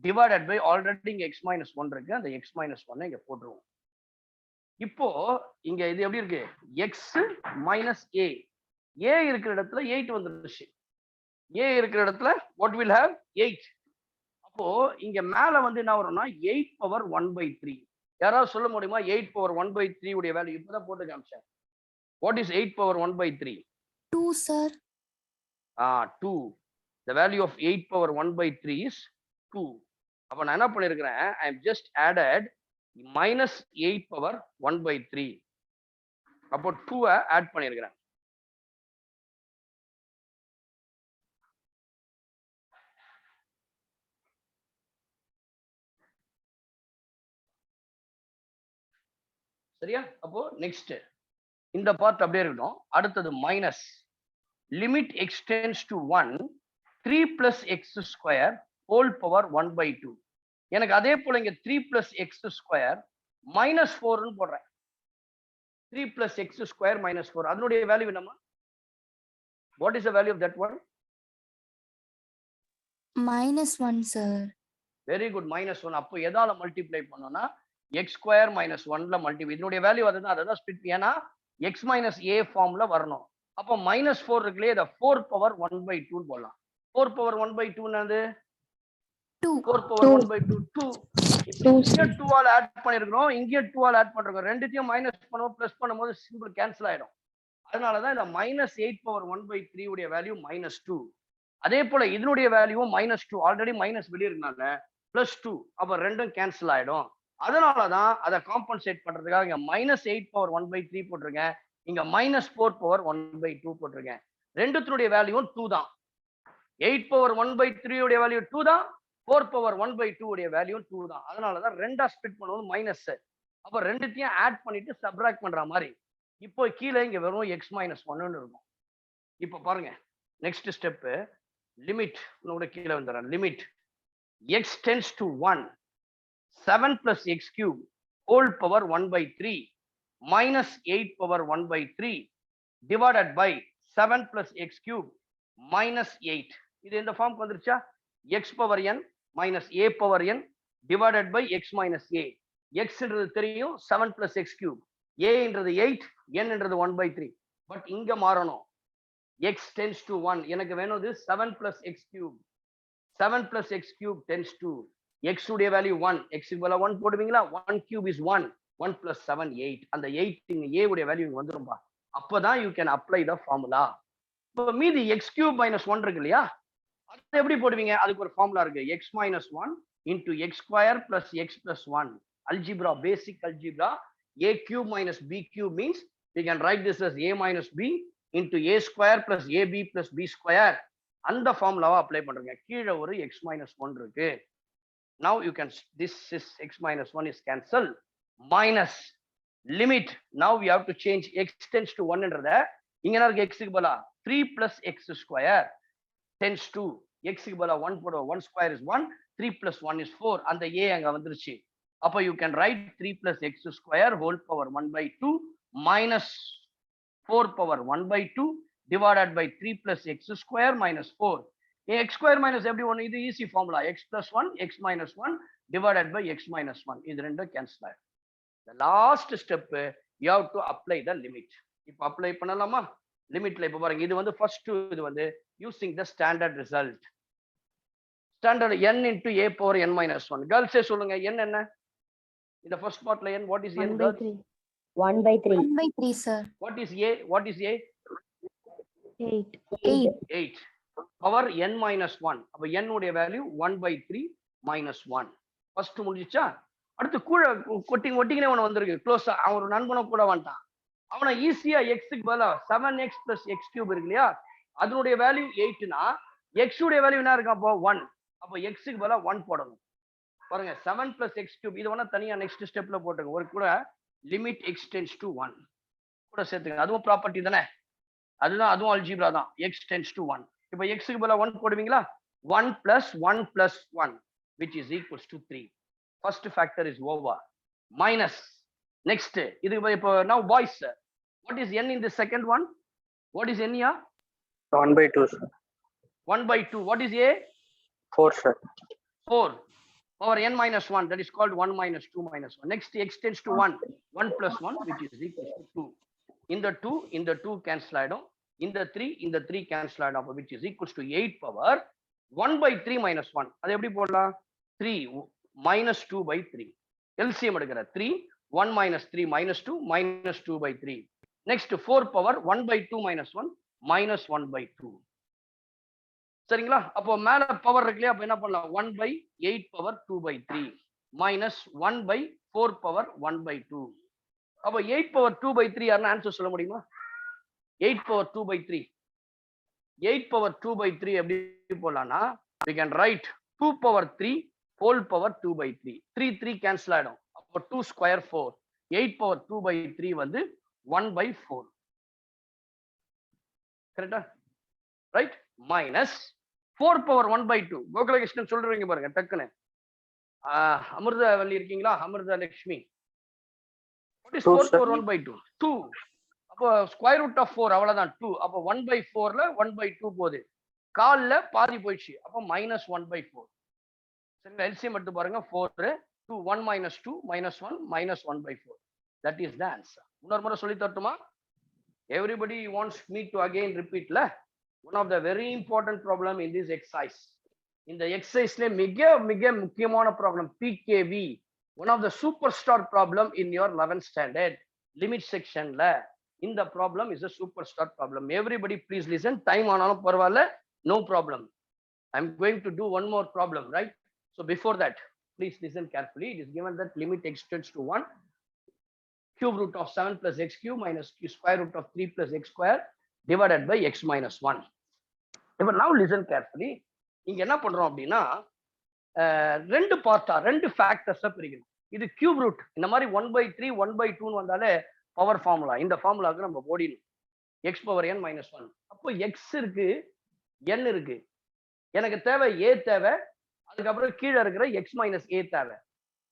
டிவைடட் பை ஆல்ரெடி இங்க x minus 1 இருக்கு. அந்த x minus 1 இங்க போட்டுருவோம். இப்போ இங்க இது எப்படி இருக்கு x minus a a இருக்கிற இடத்துல 8 வந்துருச்சு. a இருக்கிற இடத்துல what will have 8. அப்போ இங்க மேல வந்து என்ன வரும்னா 8 பவர் 1/3. யாராவது சொல்ல முடியுமா 8 பவர் 1/3 உடைய வேல்யூ இப்பதான் போட்டு காமிச்சேன். what is 8 power 1/3? 2 sir 2. the value of 8 power 1/3 is 2. அப்ப நான் என்ன பண்ணிருக்கிறேன் I have just added minus 8 power 1/3. அப்போ 2 ஆட் பண்ணிருக்கிறேன். சரியா அப்போ நெக்ஸ்ட் இந்த பார்ட் அப்படியே இருக்கட்டும். அடுத்தது minus limit x tends to 1 3 plus x square whole power 1/2. எனக்கு அதே போல இங்க 3 plus x square minus 4 ன்னு போடுறேன். 3 plus x square minus 4 அதனுடைய வேல்யூ என்னமா what is the value of that one? -1 sir very good -1. அப்போ எதால மல்டிப்ளை பண்ணோம்னா x square minus 1ல மல்டிப்ளை இதனுடைய வேல்யூ அதுதான் அதான் ஸ்பிளிட் ஏன்னா x minus a ஃபார்ம்ல வரணும். அப்போ -4 இருக்குல்லையே இத 4 power 1/2 ன்னு போடலாம். 4 power 1/2 என்னது 2 4 power 1/2 2. இங்க 2 ஆல் ஆட் பண்ணிருக்கோம் இங்க 2 ஆல் ஆட் பண்றோம். ரெண்டுத்தையும் மைனஸ் பண்ணுவோம் பிளஸ் பண்ணும்போது சிம்பிள் கேன்சல் ஆயிடும். அதனால தான் இந்த -8 power 1/3 உடைய வேல்யூ -2. அதே போல இதனுடைய வேல்யூவும் -2 ஆல்ரெடி மைனஸ் வெளிய இருக்கனால +2 அப்ப ரெண்டும் கேன்சல் ஆயிடும். அதனால தான் அதை காம்பன்சேட் பண்றதுக்காக இங்க -8 power 1/3 போட்டிருக்கேன். இங்க -4 power 1/2 போட்டிருக்கேன். ரெண்டுத்துடைய வேல்யூவும் 2 தான். 8 power 1/3 உடைய வேல்யூ 2 தான். 4 power 1/2 உடைய வேல்யூ 2 தான். அதனால தான் ரெண்டா ஸ்ப்ளிட் பண்ணும்போது மைனஸ். அப்ப ரெண்டுத்தையும் ஆட் பண்ணிட்டு சப்ட்ராக்ட் பண்ற மாதிரி. இப்போ கீழே இங்க வெறும் x - 1 இருக்கும். இப்போ பாருங்க நெக்ஸ்ட் ஸ்டெப் லிமிட் உங்களோட கீழே வந்துடுறேன். Limit x tends to 1 7 plus x cube whole power 1/3 minus 8 power 1/3 divided by 7 plus x cube minus 8. இது இந்த ஃபார்முக்கு வந்துருச்சா x power n minus a power n divided by x minus a. x ன்றது தெரியும் 7 plus x cube, a ன்றது 8, n ன்றது 1/3. But இங்க மாறணும் x tends to 1. எனக்கு வேணும் இது 7 plus x cube. 7 plus x cube tends to x உடைய வேல்யூ 1. x க்கு பதிலா 1 போடுவீங்களா 1 cube is 1. 1 plus 7 8. அந்த 8 இங்க a உடைய வேல்யூ இங்க வந்துரும்பா. அப்பதான் you can apply the formula. இப்போ மீதி x cube minus 1 இருக்கு இல்லையா அது எப்படி போடுவீங்க அதுக்கு ஒரு ஃபார்முலா இருக்கு x minus 1 into x square plus x plus 1. algebra basic algebra a cube minus b cube means we can write this as a minus b into a square plus ab plus b square. அந்த ஃபார்முலாவை apply பண்றீங்க. கீழே ஒரு x minus 1 இருக்கு. Now you can this is x minus 1 is cancelled minus limit. Now we have to change x tends to 1 ன்றத இங்க என்ன இருக்கு x க்கு பதிலா 3 plus x square tends to x க்கு பதிலா 1 போடுவோம். 1 square is 1, 3 plus 1 is 4. அந்த a அங்க வந்துருச்சு. அப்ப you can write 3 plus x square whole power 1/2 minus 4 power 1/2 divided by 3 plus x square minus 4. x square minus எப்படி ஒன்று இது easy formula x plus 1 x minus 1 divided by x minus 1. இது ரெண்டும் cancel ஆயிடும். The last step you have to apply the limit. இப்போ apply பண்ணலாமா லிமிட்ல இப்ப பாருங்க இது வந்து ஃபர்ஸ்ட் இது வந்து using the standard result standard n into a power n minus 1 கேர்ள்ஸே சொல்லுங்க n என்ன இந்த ஃபர்ஸ்ட் பார்ட்ல n what is n 1 by girls 3. 1 by 3. 1 by 3, sir. what is a 8. 8. 8 power n minus 1 அப்ப n உடைய வேல்யூ 1 by 3 minus 1 ஃபர்ஸ்ட் முடிஞ்சிச்சா அடுத்து ஒட்டிங்கனே ஒன்னு வந்திருக்கு க்ளோஸ் அவன் ஒரு நண்பனை கூட வந்துட்டான் அவனை ஈஸியா எக்ஸ்க்கு பதிலா 7x plus x cube இருக்கு இல்லையா அதனுடைய வேல்யூ 8னா x உடைய வேல்யூ என்ன இருக்கு அப்போ 1 அப்போ x க்கு பதிலா 1 போடணும் பாருங்க 7 plus x cube இது வேணா தனியா நெக்ஸ்ட் ஸ்டெப்ல போட்டுங்க ஒரு கூட லிமிட் x tends to 1 கூட சேர்த்துங்க அதுவும் ப்ராப்பர்ட்டி தானே அதுவும் அல்ஜிப்ரா தான் x tends to 1 இப்போ x க்கு பதிலா 1 போடுவீங்களா 1 plus 1 plus 1 which is equals to 3 first factor is over minus next இது இப்போ now boys what is n in the second one what is n here 1 by 2 sir. 1 by 2 what is a 4 sir. 4 power n minus 1 that is called 1 minus 2 minus 1 next x tends to 1 1 plus 1 which is equals to 2 in the 2 cancel ஆயிடும் இந்த 3 cancel ஆயிடும் which is equals to 8 power 1 by 3 minus 1 அது எப்படி போடலாம் 3 minus 2 by 3 LCM எடுக்கிற 3 1 minus 3 minus 2 minus 2 by 3 next 4 power 1 by 2 minus 1 minus 1 by 2 சரிங்களா அப்போ மேல பவர் இருக்குல்லையா அப்ப என்ன பண்ணலாம் 1 by 8 power 2 by 3 minus 1 by 4 power 1 by 2 அப்போ 8 power 2 by 3 யாருன்னா ஆன்சர் சொல்ல முடியுமா 8 power 2 by 3 8 power 2 by 3 எப்படி போடலாம்னா we can write 2 power 3 whole power 2 by 3 3 cancel ஆயிடும் அப்போ 2 square 4 8 power 2 by 3 வந்து 1 by 4 கரெக்டா right minus 4 power 1 by 2 Gokulakrishnan சொல்றீங்க பாருங்க டக்குன்னு அமிர்தவல்லி இருக்கீங்களா அமிர்த Lakshmi what is 4 power 1 by 2 2 அப்போ ஸ்கொயர் ரூட் ஆஃப் 4 அவ்வளவுதான் 2 அப்போ 1 by 4 ல 1 by 2 போகுது கால்ல பாதி போயிடுச்சு அப்போ மைனஸ் 1 by 4 சரிங்களா எல்சிஎம் எடுத்து பாருங்க 4 2 1 minus 2 minus 1 minus 1 by 4 that is the answer இன்னொரு முறை சொல்லி தரட்டுமா everybody wants me to again repeat la one of the very important problem in this exercise in the exercise le மிக முக்கியமான problem PKV one of the superstar problem in your 11th standard limit section la in the problem is a superstar problem everybody please listen time ஆனாலும் பரவாயில்ல no problem I'm going to do one more problem right so before that please listen carefully it is given that limit extends to 1 cube root of 7 plus x cube minus square root of 3 plus x square divided by x minus 1 இப்போ now listen carefully இங்க என்ன பண்றோம் அப்படின்னா ரெண்டு பார்ட்டா ரெண்டு ஃபேக்டர்ஸா பிரிக்கணும் இது cube root இந்த மாதிரி 1 by 3 1 by 2 வந்தாலே பவர் ஃபார்முலா இந்த ஃபார்முலாவுக்கு நம்ம ஓடிடணும் x power n minus 1 அப்போ x இருக்கு n இருக்கு எனக்கு தேவை a தேவை அதுக்கப்புறம் கீழே இருக்கிற x minus a தேவை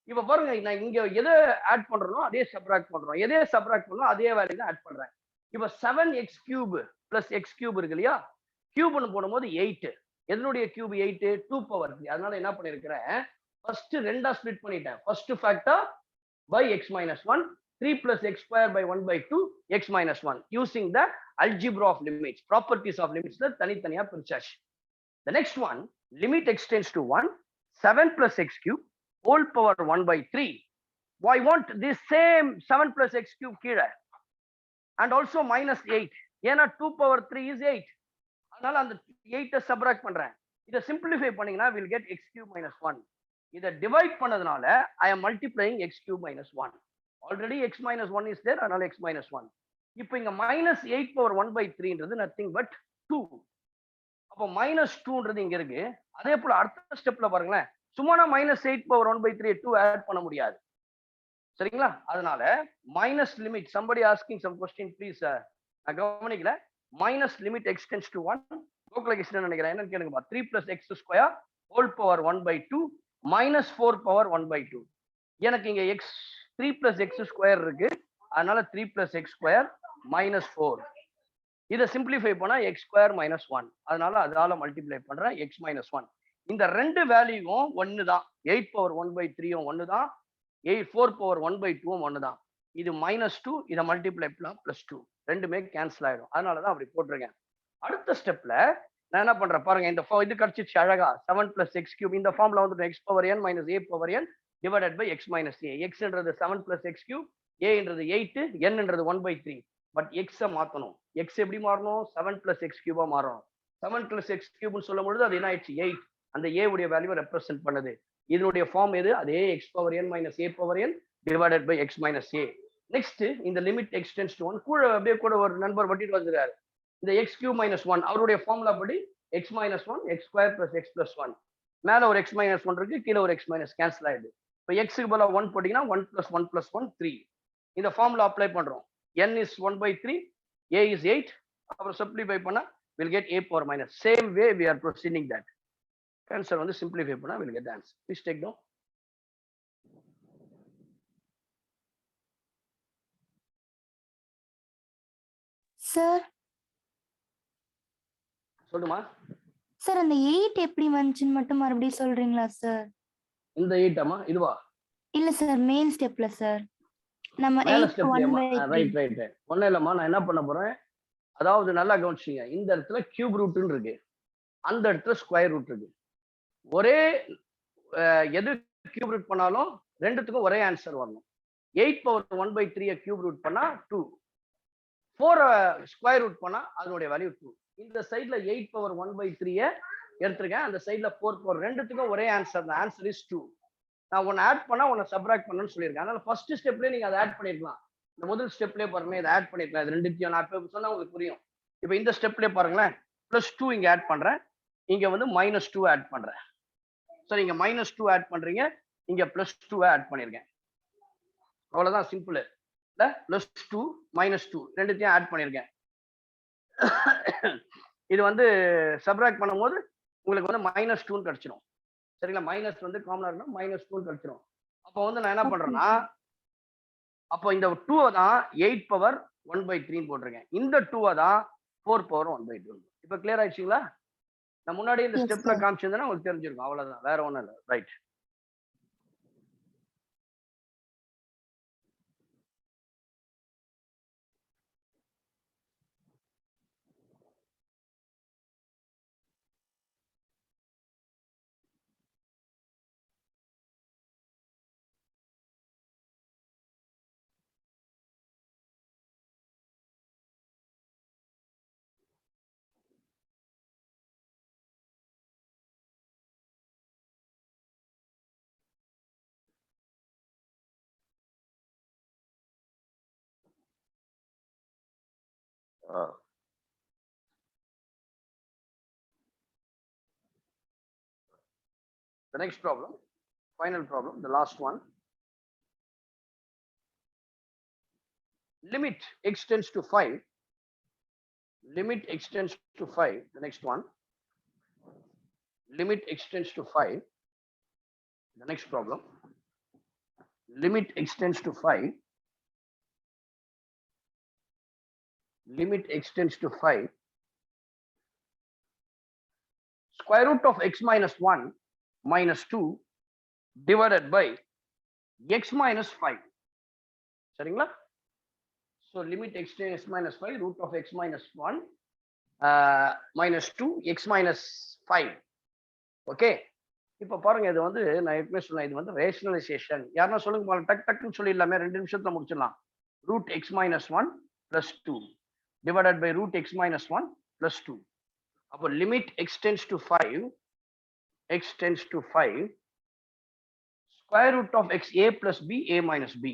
இப்ப பாருங்க நான் இங்க எதை ஆட் பண்றனோ அதே சப்ராக்ட் பண்றோம் எதே சப்ராக்ட் பண்ணோம் அதே வேல்யூ தான் ஆட் பண்றேன் இப்ப 7x cube plus x cube இருக்கு இல்லையா கியூப்னு போடும்போது 8 எதனுடைய கியூப் 8 2 power 3 அதனால என்ன பண்ணிருக்கிறேன் ஃபர்ஸ்ட் ரெண்டா ஸ்ப்ளிட் பண்ணிட்டேன் first factor by x minus 1 3 plus x square by 1 by 2 x minus 1 using the algebra of limits properties of limits ல தனித்தனியா பிரிச்சாச்சு the next one limit extends to 1 7 plus x cube whole power 1 by 3 I want this same 7 plus x cube கீழே and also minus 8 ஏன்னா 2 power 3 is 8 அதனால அந்த 8 subtract பண்றேன் இதை simplify பண்ணீங்கன்னா we'll get x cube minus 1 இதை divide பண்ணதுனால I am multiplying x cube minus 1 already x minus 1 is there அதனால x minus 1 இப்போ இங்க minus 8 power 1 by 3ன்றது nothing but 2 அப்போ minus 2ன்றது இங்க இருக்கு அதே போல அடுத்த ஸ்டெப்ல பாருங்களேன் சும்மா minus 8 power 1 by 3 2 ஆட் பண்ண முடியாது சரிங்களா அதனால minus limit somebody asking some question please நான் கவனிக்கல minus limit extends to 1 Gokulakrishnan நினைக்கிறேன் என்னன்னு கேளுங்கப்பா 3 plus x square whole power 1 by 2 minus 4 power 1 by 2 எனக்கு இங்க x 3 plus x square இருக்கு அதனால 3 plus x square minus 4 இதை சிம்பிளிஃபை பண்ணா x square minus 1 அதனால அதால மல்டிப்ளை பண்றேன் x minus 1 இந்த ரெண்டு வேல்யூவும் ஒன்னு தான் 8 power 1 by 3ம் ஒன்னு தான் 4 power 1 by 2ம் ஒன்னு தான் இது minus 2 இதை மல்டிப்ளை பண்ணலாம் plus 2 ரெண்டுமே கேன்சல் ஆயிடும். அதனாலதான் அப்படி போட்டிருக்கேன். அடுத்த ஸ்டெப்ல நான் என்ன பண்றேன் பாருங்க, இந்த இது கிடைச்சிச்சு அழகா 7 + x cube. இந்த ஃபார்ம்ல வந்து x power n minus a power n divided by x minus a. xன்றது 7 + x cube, aன்றது 8, nன்றது 1/3. But x மாத்தணும். x எப்படி மாறணும்? 7 + x cube மாறணும். 7 + x cube சொல்லும் பொழுது அது என்ன ஆயிடுச்சு? 8. அந்த a உடைய வேல்யூ ரெப்ரசென்ட் பண்ணுது. இதனுடைய ஃபார்ம் எது? அதே x power n minus a power n divided by x minus a. Next இந்த லிமிட் எக்ஸ்டென்ஸ் டு 1 அப்படியே கூட ஒரு நண்பர் வட்டிட்டு வந்துறாரு. இந்த x cube minus 1 அவருடைய ஃபார்முலா படி x minus 1 x square plus x plus 1. மேல ஒரு x minus 1 இருக்கு, கீழே ஒரு x minus கேன்சல் ஆயிடுது. இப்போ x க்கு பதிலா 1 போட்டீங்கன்னா 1 plus 1 plus 1 3. இந்த ஃபார்முலா அப்ளை பண்றோம். n is 1/3, a is 8. அப்புறம் சிம்பிளிஃபை பண்ணா we'll get a power minus. Same way we are proceeding that. Answer வந்து சிம்பிளிஃபை பண்ணா we'll get the answer. Please take down. Sir சொல்லுமா. சார் அந்த 8 எப்படி வந்துச்சுன்னு மட்டும் மறுபடியும் சொல்றீங்களா சார்? இந்த 8 ஆமா இதுவா? இல்ல சார், மெயின் ஸ்டெப்ல சார். நம்ம மேல 8 ஸ்டெப்லமா? 1/3. Right right right. ஒண்ணும் இல்லம்மா, நான் என்ன பண்ண போறேன், அதாவது நல்லா கவனிச்சிங்க. இந்த இடத்துல கியூப் ரூட்னு இருக்கு, அந்த இடத்துல ஸ்கொயர் ரூட் இருக்கு. ஒரே எது கியூப் ரூட் பண்ணாலும் ரெண்டுத்துக்கும் ஒரே ஆன்சர் வரணும். 8 power 1/3 கியூப் ரூட் பண்ணா 2, 4 ஸ்கொயர் ரூட் பண்ணா அதனுடைய வேல்யூ 2. இந்த சைடுல 8 power 1/3 எடுத்திருக்கேன், அந்த சைடுல 4 power, ரெண்டுத்துக்கும் ஒரே ஆன்சர் தான். Answer is 2. நான் ஒன்னு ஆட் பண்ணா ஒன்னு சப்ராக்ட் பண்ணணும்னு சொல்லியிருக்கேன். அதனால ஃபர்ஸ்ட் ஸ்டெப்லயே நீங்க அதை ஆட் பண்ணிருக்கலாம். இந்த முதல் ஸ்டெப்லயே பாருங்க, இதை ஆட் பண்ணிருக்கலாம். இது ரெண்டுத்தையும் நான் இப்ப சொன்னா உங்களுக்கு புரியும். இப்போ இந்த ஸ்டெப்லயே பாருங்களேன், +2 இங்க ஆட் பண்றேன், இங்க வந்து -2 ஆட் பண்றேன். சரி, இங்க -2 ஆட் பண்றீங்க, இங்க +2 ஆட் பண்ணிருக்கேன். அவ்வளவுதான், சிம்பிள். இல்ல +2 -2 ரெண்டுத்தையும் ஆட் பண்ணிருக்கேன். இது வந்து சப்ராக்ட் பண்ணும்போது உங்களுக்கு வந்து -2 கிடைச்சிடும். சரிங்களா? மைனஸ் வந்து காமனா இருந்தா -2 கிடைச்சிடும். அப்போ வந்து நான் என்ன பண்றேன்னா, அப்போ இந்த 2 தான் 8 power 1/3 போட்டிருக்கேன். இந்த 2 தான் 4 power 1/2. இப்போ கிளியர் ஆயிடுச்சுங்களா? நான் முன்னாடி இந்த Yes, ஸ்டெப்ல sir. காமிச்சிருந்தேன்னா உங்களுக்கு தெரிஞ்சிருக்கும். அவ்வளவுதான், வேற ஒண்ணும் இல்லை. Right. The next problem, final problem, the last one. Limit x tends to 5. Limit x tends to 5. The next one. Limit x tends to 5. The next problem. Limit x tends to 5. Limit x tends to 5. Square root of x minus 1 minus 2 divided by x minus 5. சரிங்களா? So limit x to x minus 5, root of x minus 1 minus 2 x minus 5. Okay, இப்போ பாருங்க, இது வந்து நான் ஏற்கனவே சொன்னேன், இது வந்து ரேஷனலைசேஷன். யாருன்னா சொல்லுங்க, டக் டக்குன்னு சொல்லிடலாமே, 2 நிமிஷத்துல முடிச்சிடலாம். root x minus 1 plus 2 divided by root x minus 1 plus 2. அப்போ limit x tends to 5, x tends to 5, square root of x a plus b, a minus b,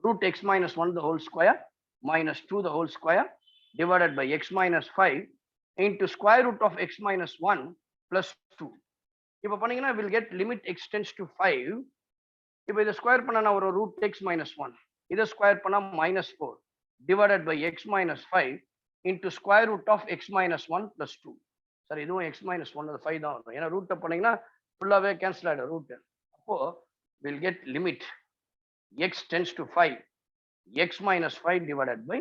root x minus 1 the whole square minus 2 the whole square divided by x minus 5 into square root of x minus 1 plus 2. இப்போ பண்ணீங்கன்னா we'll get limit x tends to 5. இப்போ இதை square பண்ணா ஒரு root x minus 1, இதை square பண்ணா -4 divided by x minus 5 into square root of x minus 1 plus 2. சரி, இதுவும் x minus 1 அது 5 தான் வரும். ஏன்னா ரூட்டை பண்ணீங்கன்னா ஃபுல்லாவே கேன்சல் ஆயிடும் ரூட். அப்போ we'll get limit x tends to 5, x minus 5 divided by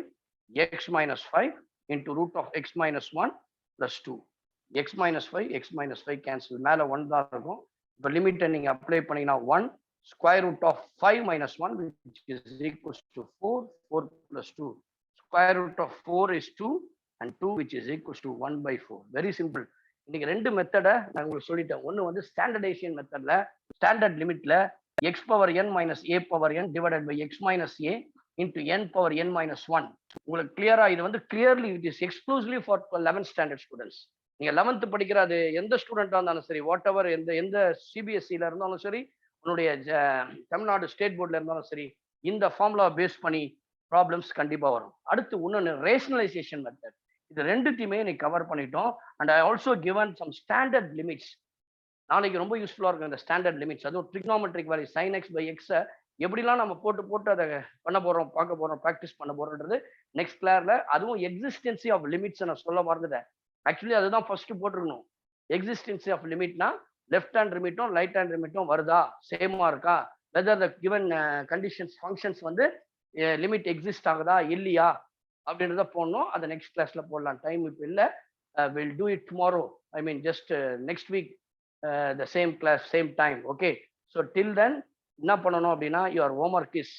x minus 5 into root of x minus 1 plus 2. x minus 5, x minus 5 cancel. மேல 1 தான் இருக்கும். இப்போ லிமிட்டை நீங்க அப்ளை பண்ணீங்கன்னா 1 square root of 5 minus 1 which is equals to 4, 4 plus 2 square root of 4 is 2 and 2 which is equals to 1 by 4. Very simple. இன்னைக்கு ரெண்டு மெத்தடை நான் உங்களுக்கு சொல்லிட்டேன். ஒன்று வந்து ஸ்டாண்டர்டைசேஷன் மெத்தட்ல standard லிமிட்ல x power n minus a power n divided by x minus a into n power n minus 1. உங்களுக்கு கிளியரா இது வந்து clearly it is exclusively for 11th standard students. நீங்க 11th படிக்கிற அது எந்த ஸ்டூடெண்டா இருந்தாலும் சரி, வாட் எவர் எந்த சிபிஎஸ்சில இருந்தாலும் சரி, உன்னுடைய தமிழ்நாடு ஸ்டேட் போர்ட்ல இருந்தாலும் சரி, இந்த ஃபார்முலா பேஸ் பண்ணி ப்ராப்ளம்ஸ் கண்டிப்பா வரும். அடுத்து இன்னொன்று ரேஷனலைசேஷன் மெத்தட். இது ரெண்டுத்தையுமே நீ கவர் பண்ணிட்டோம். And I also given some standard limits. நாளைக்கு ரொம்ப யூஸ்ஃபுல்லா இருக்கும் இந்த ஸ்டாண்டர்ட் லிமிட்ஸ். அதுவும் trigonometric value sine x by எக்ஸை எப்படிலாம் நம்ம போட்டு அதை பண்ண போறோம், பார்க்க போறோம், ப்ராக்டிஸ் பண்ண போறோன்றது நெக்ஸ்ட் கிளாஸ்ல. அதுவும் எக்ஸிஸ்டன்சி ஆஃப் லிமிட்ஸ் நான் சொல்ல மறந்துட்டேன். ஆக்சுவலி அதுதான் ஃபர்ஸ்ட் போட்டிருக்கணும். எக்ஸிஸ்டன்சி ஆஃப் லிமிட்னா லெஃப்ட் ஹேண்ட் லிமிட்டும் ரைட் ஹேண்ட் லிமிட்டும் வருதா, சேமா இருக்கா, whether the given conditions functions வந்து லிமிட் எக்ஸிஸ்ட் ஆகுதா இல்லையா அப்படின்றத போடணும். அதை நெக்ஸ்ட் கிளாஸ்ல போடலாம். டைம் இப்போ இல்லை. Will do it tomorrow. I mean just next week the same class same time. Okay. So till then என்ன பண்ணணும் அப்படின்னா, your homework is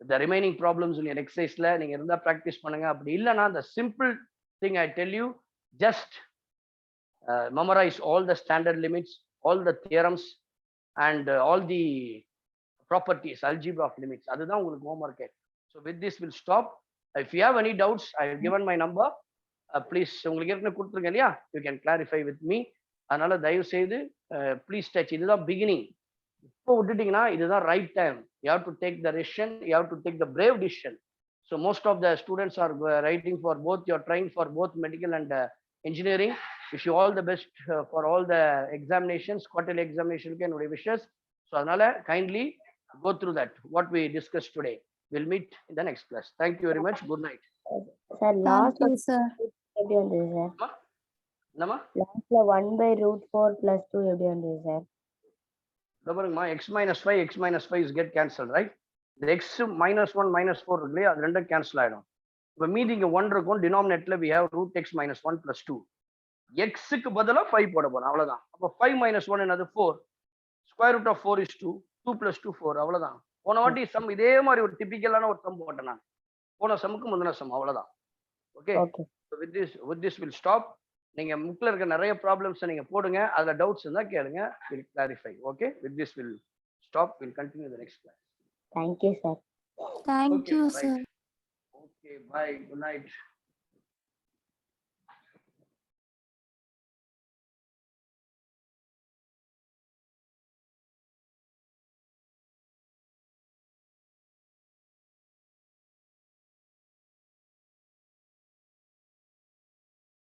the remaining problems in எக்ஸசைஸ்ல நீங்க இருந்தா ப்ராக்டிஸ் பண்ணுங்க. அப்படி இல்லைன்னா the simple thing I tell you, just memorize all the standard limits, all the theorems and all the properties, algebra of limits. அதுதான் உங்களுக்கு homework. So with this we'll stop. If you have any doubts, I have given my number. Please உங்களுக்கு ஏற்கனவே கொடுத்துருங்க இல்லையா, you can clarify with me. அதனால தயவு செய்து please touch. இதுதான் பிகினிங். இப்போ விட்டுட்டீங்கன்னா இதுதான் right time. You have to take the decision, you have to take the brave decision. So most of the students are writing for both, you are trying for both medical and engineering. Wish you all the best for all the examinations, quarterly examination and wishes. So அதனால kindly go through that what we discussed today. We'll meet in the next class. Thank you very much. Good night. Sir, last sir. எப்படி வந்தது sir? என்னம்மா லாஸ்ட்ல 1/√4 + 2 எப்படி வந்தது sir? பாருங்கம்மா, x minus 5 x minus 5 is get cancelled, right? The x minus 1 minus 4 இருக்கு இல்லையா, அது ரெண்டும் கேன்சல் ஆயிடும். இப்போ மீதி இங்க 1 இருக்கும். டினாமினேட்டர்ல we have √x minus 1 + 2. எக்ஸுக்கு பதிலா 5 போட போறோம், அவ்வளவுதான். அப்போ 5 - 1 என்னது 4. Square root of 4 is 2. 2 + 2 4, அவ்வளவுதான். போன வாட்டி சம் இதே மாதிரி ஒரு டிபிக்கலான ஒரு சம் போட்டேன் நான். போன சம்முக்கு முந்தின சம், அவ்வளவுதான். Okay. with this will stop. நீங்க புக்ல இருக்க நிறைய ப்ராப்ளம்ஸ் நீங்க போடுங்க. அதுல டவுட்ஸ் இருந்தா கேளுங்க. will clarify. Okay. With this will stop. We'll continue the next class. Thank you, sir. Thank Okay, you, right. sir. Okay, bye. Good night.